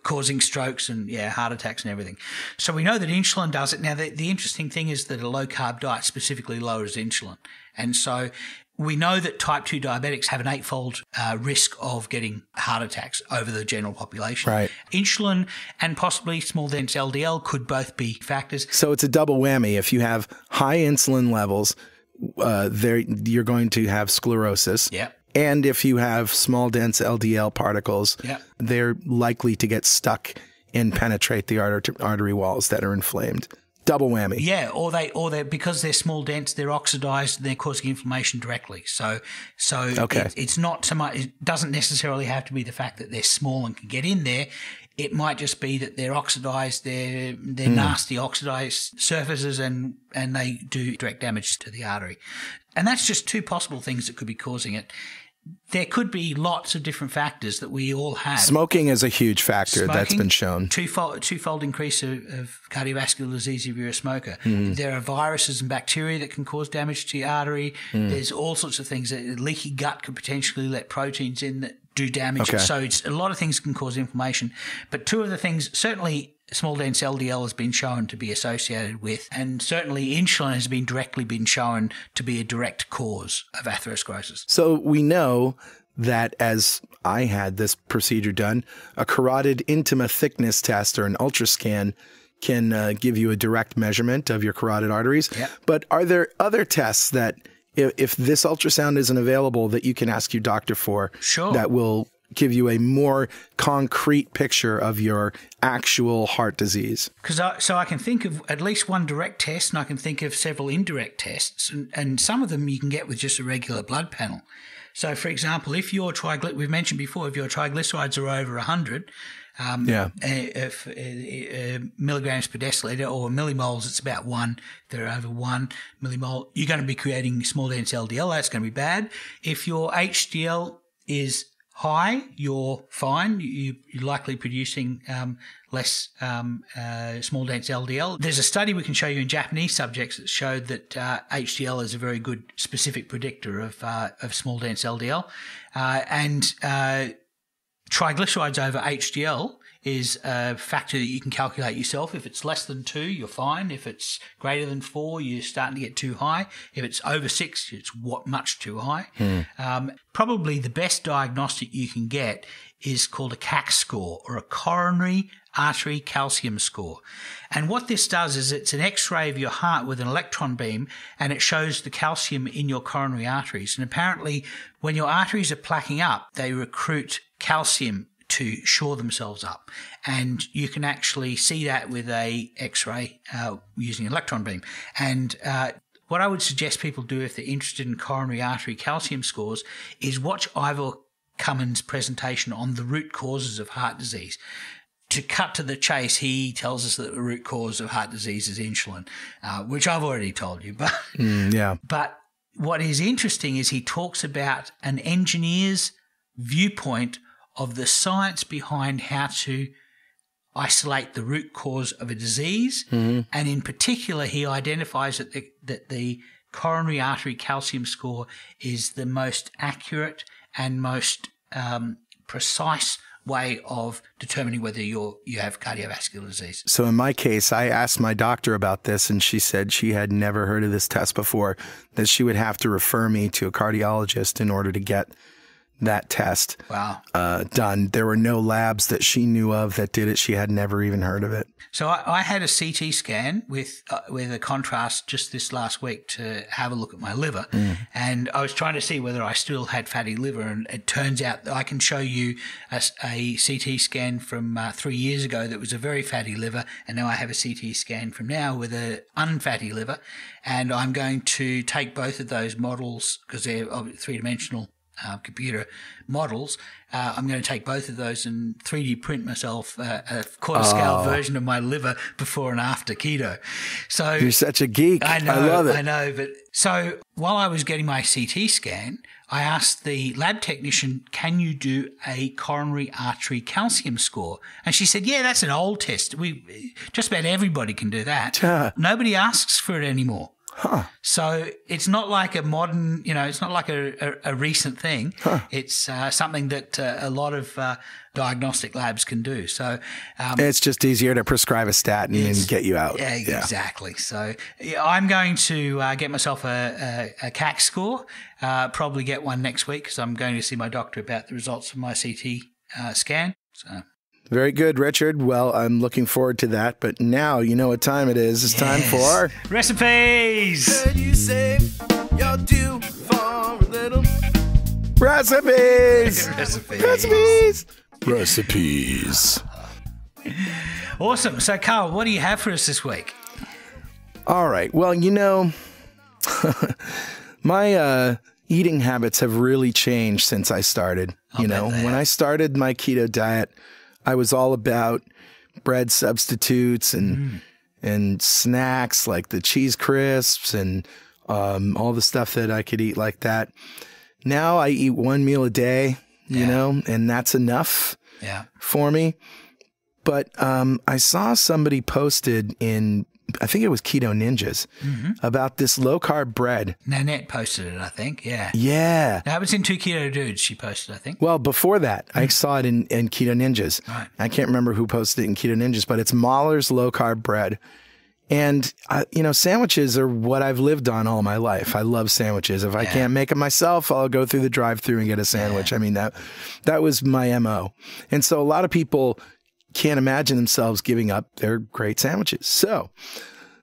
causing strokes and heart attacks and everything. So we know that insulin does it. Now the interesting thing is that a low carb diet specifically lowers insulin, and so we know that type 2 diabetics have an 8-fold risk of getting heart attacks over the general population. Right. Insulin and possibly small dense LDL could both be factors. So it's a double whammy. If you have high insulin levels, you're going to have sclerosis. Yeah. And if you have small, dense LDL particles, they're likely to get stuck and penetrate the artery walls that are inflamed. Double whammy. Yeah, or they because they're small, dense, they're oxidized, and they're causing inflammation directly. So okay. It's not so much. It doesn't necessarily have to be the fact that they're small and can get in there. It might just be that they're oxidized, they're nasty oxidized surfaces, and they do direct damage to the artery. And that's just two possible things that could be causing it. There could be lots of different factors that we all have. Smoking is a huge factor. That's been shown. Twofold increase of cardiovascular disease if you're a smoker. There are viruses and bacteria that can cause damage to your artery. There's all sorts of things. A leaky gut could potentially let proteins in that do damage. Okay. So it's a lot of things can cause inflammation. But two of the things, certainly small dense LDL has been shown to be associated with, and certainly insulin has directly been shown to be a direct cause of atherosclerosis. So we know that, as I had this procedure done, a carotid intima thickness test or an ultrascan can give you a direct measurement of your carotid arteries. Yep. But are there other tests that, if this ultrasound isn't available, that you can ask your doctor for? Sure. That will give you a more concrete picture of your actual heart disease? So I can think of at least one direct test, and I can think of several indirect tests, and some of them you can get with just a regular blood panel. So, for example, if your we've mentioned before, if your triglycerides are over 100 milligrams per deciliter, or millimoles, it's about 1. If they're over 1 millimole, you're going to be creating small dense LDL. That's going to be bad. If your HDL is high, you're fine. You're likely producing less small dense LDL. There's a study we can show you in Japanese subjects that showed that HDL is a very good specific predictor of small dense LDL. And triglycerides over HDL is a factor that you can calculate yourself. If it's less than 2, you're fine. If it's greater than 4, you're starting to get too high. If it's over 6, it's much too high. Probably the best diagnostic you can get is called a CAC score, or a coronary artery calcium score. And what this does is it's an X-ray of your heart with an electron beam, and it shows the calcium in your coronary arteries. And apparently when your arteries are plaquing up, they recruit calcium to shore themselves up. And you can actually see that with a X-ray using an electron beam. And what I would suggest people do if they're interested in coronary artery calcium scores is watch Ivor Cummins' presentation on the root causes of heart disease. To cut to the chase, he tells us that the root cause of heart disease is insulin, which I've already told you. But But what is interesting is he talks about an engineer's viewpoint of the science behind how to isolate the root cause of a disease. And in particular, he identifies that the coronary artery calcium score is the most accurate and most precise way of determining whether you have cardiovascular disease. So in my case, I asked my doctor about this, and she said she had never heard of this test before, that she would have to refer me to a cardiologist in order to get that test done. There were no labs that she knew of that did it. She had never even heard of it. So I had a CT scan with a contrast just this last week to have a look at my liver, and I was trying to see whether I still had fatty liver, and it turns out that I can show you a CT scan from 3 years ago that was a very fatty liver, and now I have a CT scan from now with an unfatty liver, and I'm going to take both of those models because they're three-dimensional computer models. I'm going to take both of those and 3D print myself a quarter scale version of my liver before and after keto. So you're such a geek. I know, I love it. I know. But so while I was getting my CT scan, I asked the lab technician, "Can you do a coronary artery calcium score?" And she said, "Yeah, that's an old test. Just about everybody can do that. Nobody asks for it anymore." So it's not like a modern, it's not like a recent thing. It's something that a lot of diagnostic labs can do. So it's just easier to prescribe a statin and get you out. Yeah, exactly. So I'm going to get myself a CAC score, probably get one next week because I'm going to see my doctor about the results of my CT scan. So. Very good, Richard. Well, I'm looking forward to that. But now you know what time it is. It's time for recipes. Could you save your due for a little? Recipes. Recipes. Recipes. Awesome. So, Carl, what do you have for us this week? All right. Well, my eating habits have really changed since I started. When I started my keto diet, I was all about bread substitutes and snacks like the cheese crisps and all the stuff that I could eat like that. Now I eat one meal a day, and that's enough for me. But I saw somebody posted in, I think it was Keto Ninjas, about this low-carb bread. Nanette posted it, I think. Yeah. Yeah. That was in Two Keto Dudes she posted, I think. Well, before that, I saw it in Keto Ninjas. Right. I can't remember who posted it in Keto Ninjas, but it's Mahler's low-carb bread. And, sandwiches are what I've lived on all my life. I love sandwiches. If I can't make them myself, I'll go through the drive-thru and get a sandwich. I mean, that was my MO. And so a lot of people can't imagine themselves giving up their great sandwiches. So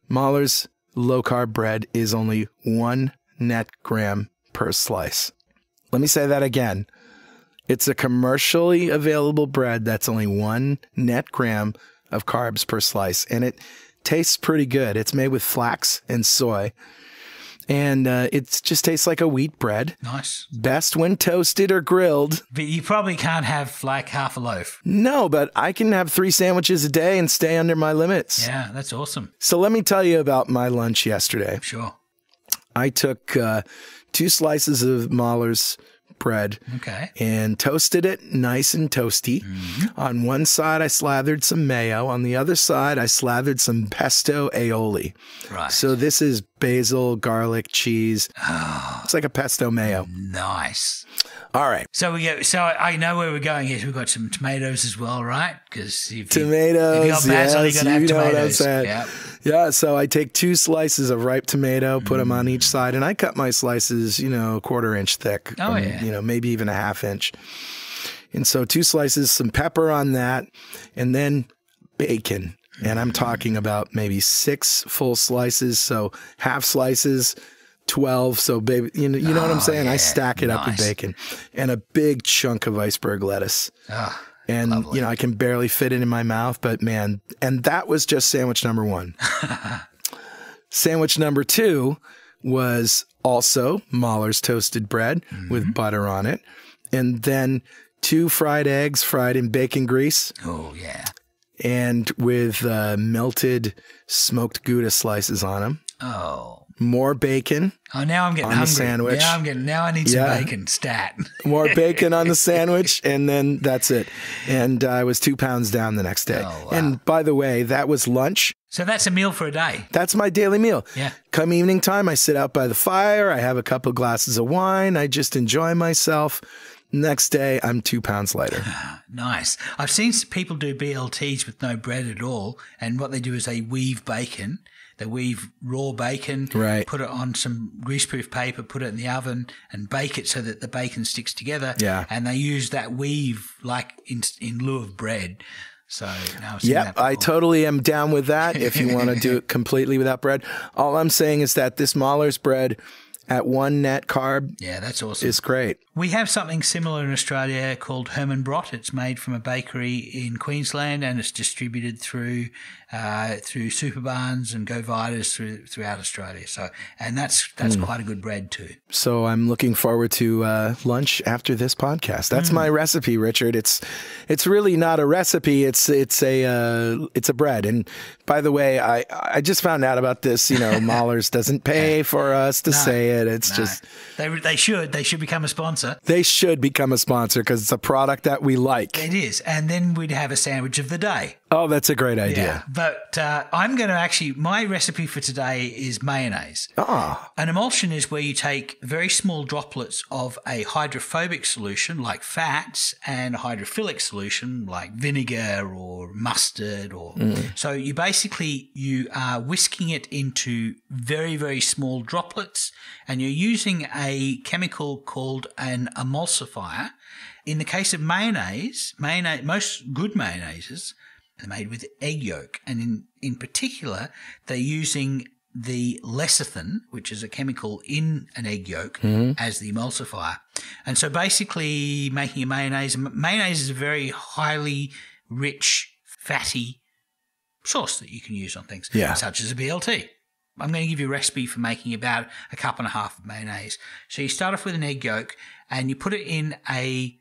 Mahler's low-carb bread is only 1 net gram per slice. Let me say that again. It's a commercially available bread that's only 1 net gram of carbs per slice, and it tastes pretty good. It's made with flax and soy, and it just tastes like a wheat bread. Nice. Best when toasted or grilled. But you probably can't have like half a loaf. No, but I can have 3 sandwiches a day and stay under my limits. Yeah, that's awesome. So let me tell you about my lunch yesterday. Sure. I took 2 slices of Mahler's bread and toasted it nice and toasty. On one side, I slathered some mayo. On the other side, I slathered some pesto aioli. Right. So this is basil, garlic, cheese. It's like a pesto mayo. Nice. All right. So I know where we're going here. We've got some tomatoes as well, right? Because tomatoes, if you got basil, yes, you got to have tomatoes. What I'm saying. Yeah, so I take 2 slices of ripe tomato, put them on each side, and I cut my slices, 1/4 inch thick. Maybe even a 1/2 inch. And so 2 slices, some pepper on that, and then bacon. And I'm talking about maybe 6 full slices, so half slices, 12. So baby, you know what I'm saying? Yeah, I stack it up with bacon and a big chunk of iceberg lettuce. And, lovely. I can barely fit it in my mouth, but man, and that was just sandwich number 1. Sandwich number 2 was also Mahler's toasted bread with butter on it. And then 2 fried eggs fried in bacon grease. Oh, yeah. And with melted smoked Gouda slices on them. Oh. more bacon. Oh, now I'm getting on hungry. the sandwich. Now I need some bacon. Stat. More bacon on the sandwich, and then that's it. And I was 2 pounds down the next day. Oh, wow. And by the way, that was lunch. So that's a meal for a day. That's my daily meal. Yeah. Come evening time, I sit out by the fire. I have a couple glasses of wine. I just enjoy myself. Next day, I'm 2 pounds lighter. Nice. I've seen some people do BLTs with no bread at all. And what they do is they weave bacon. They weave raw bacon, Right. put it on some greaseproof paper, put it in the oven and bake it so that the bacon sticks together. Yeah. And they use that weave like in lieu of bread. So now I've seen that Yep, before. I totally am down with that if you want to do it completely without bread. All I'm saying is that this Mahler's bread at 1 net carb Yeah, that's awesome. is great. We have something similar in Australia called Herman Brot. It's made from a bakery in Queensland and it's distributed through super barns and Go Vitas throughout Australia. So, and that's quite a good bread too. So I'm looking forward to lunch after this podcast. That's my recipe, Richard. It's really not a recipe. It's a bread. And by the way, I just found out about this. You know, Mahler's doesn't pay for us to say it. It's just they should become a sponsor. they should become a sponsor because it's a product that we like. It is, and then we'd have a sandwich of the day. Oh, that's a great idea. But I'm going to my recipe for today is mayonnaise. Ah, An emulsion is where you take very small droplets of a hydrophobic solution like fats and a hydrophilic solution like vinegar or mustard so you are whisking it into very, very small droplets and you're using a chemical called an emulsifier. In the case of mayonnaise, most good mayonnaises are made with egg yolk, and in particular, they're using the lecithin, which is a chemical in an egg yolk, as the emulsifier. And so basically making a mayonnaise is a very highly rich, fatty sauce that you can use on things, such as a BLT. I'm going to give you a recipe for making about a cup and a half of mayonnaise. So you start off with an egg yolk and you put it in a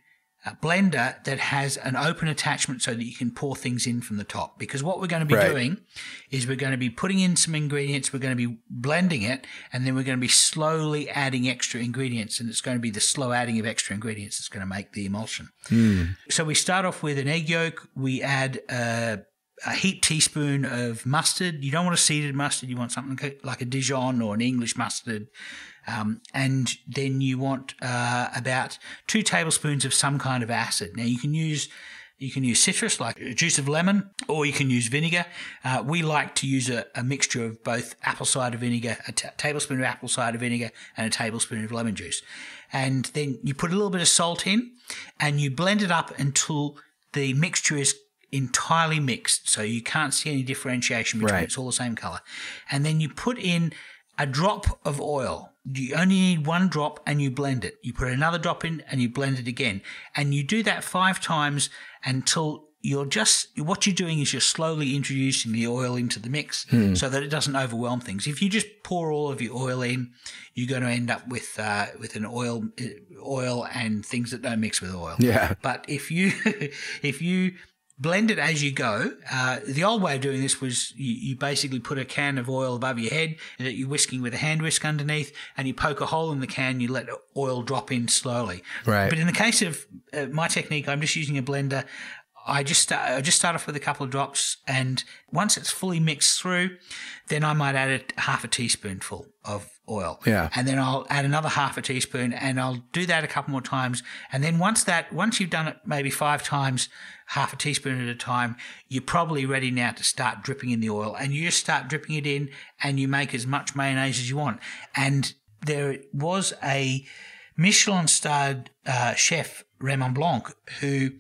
blender that has an open attachment so that you can pour things in from the top. Because what we're going to be doing is we're going to be putting in some ingredients, we're going to be blending it, and then we're going to be slowly adding extra ingredients. And it's going to be the slow adding of extra ingredients that's going to make the emulsion. So we start off with an egg yolk. We add a heaped teaspoon of mustard. You don't want a seeded mustard. You want something like a Dijon or an English mustard. And then you want about 2 tablespoons of some kind of acid. Now you can use citrus like juice of lemon, or you can use vinegar. We like to use a mixture of both apple cider vinegar, a tablespoon of apple cider vinegar, and a tablespoon of lemon juice. And then you put a little bit of salt in, and you blend it up until the mixture is entirely mixed, so you can't see any differentiation between It's all the same color. And then you put in a drop of oil. You only need 1 drop and you blend it. You put another drop in and you blend it again. And you do that 5 times until what you're doing is you're slowly introducing the oil into the mix so that it doesn't overwhelm things. If you just pour all of your oil in, you're going to end up with an oil and things that don't mix with oil. Yeah. But if you blend it as you go. The old way of doing this was you basically put a can of oil above your head that you're whisking with a hand whisk underneath, and you poke a hole in the can, you let oil drop in slowly. Right. But in the case of my technique, I'm just using a blender. I just start off with a couple of drops, and once it's fully mixed through, then I might add half a teaspoonful of oil. Yeah. And then I'll add another half a teaspoon, and I'll do that a couple more times. And then once you've done it maybe 5 times, half a teaspoon at a time, you're probably ready now to start dripping in the oil. And you just start dripping it in, and you make as much mayonnaise as you want. And there was a Michelin-starred chef, Raymond Blanc, who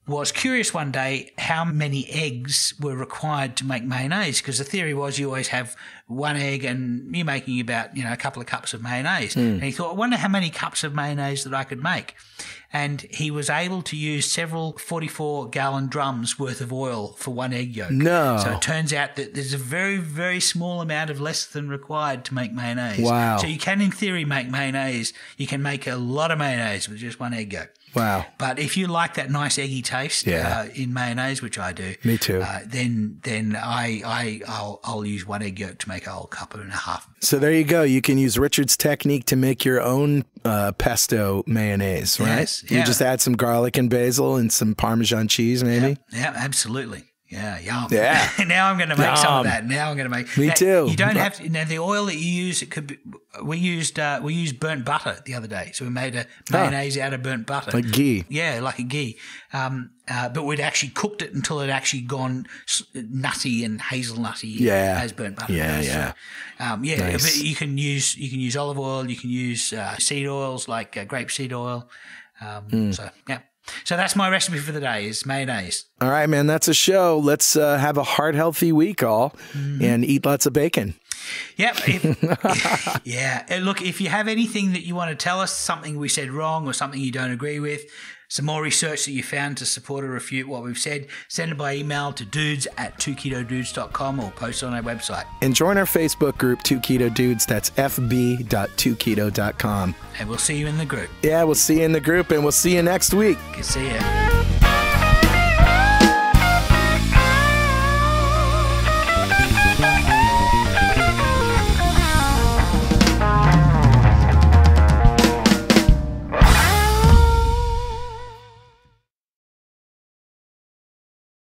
was curious one day how many eggs were required to make mayonnaise, because the theory was you always have 1 egg and you're making about, a couple of cups of mayonnaise. And he thought, I wonder how many cups of mayonnaise that I could make. And he was able to use several 44-gallon drums worth of oil for 1 egg yolk. No. So it turns out that there's a very, very small amount of lecithin required to make mayonnaise. Wow. So you can, in theory, make mayonnaise. You can make a lot of mayonnaise with just 1 egg yolk. Wow. But if you like that nice eggy taste in mayonnaise, which I do, Me too. then I'll use 1 egg yolk to make make a whole cup and a half. So there you go. You can use Richard's technique to make your own pesto mayonnaise, right? Yes, yeah. You just add some garlic and basil and some Parmesan cheese, maybe? Yeah, absolutely. Yeah, yum. Yeah. Now I'm going to make some of that. Me too. You don't have to. Now the oil that you use, it could be. We used burnt butter the other day, so we made a mayonnaise out of burnt butter, like ghee. Yeah, like a ghee. But we'd actually cooked it until it actually gone nutty and hazelnutty as burnt butter. Yeah. Nice. But you can use olive oil. You can use seed oils like grapeseed oil. So yeah. So that's my recipe for the day is mayonnaise. All right, man, that's a show. Let's have a heart-healthy week, all, and eat lots of bacon. Yep. Yeah. And look, if you have anything that you want to tell us, something we said wrong or something you don't agree with, some more research that you found to support or refute what we've said, send it by email to dudes@2ketodudes.com or post it on our website. And join our Facebook group, 2 Keto Dudes. That's fb.2keto.com. And we'll see you in the group. Yeah, we'll see you in the group, and we'll see you next week. See ya.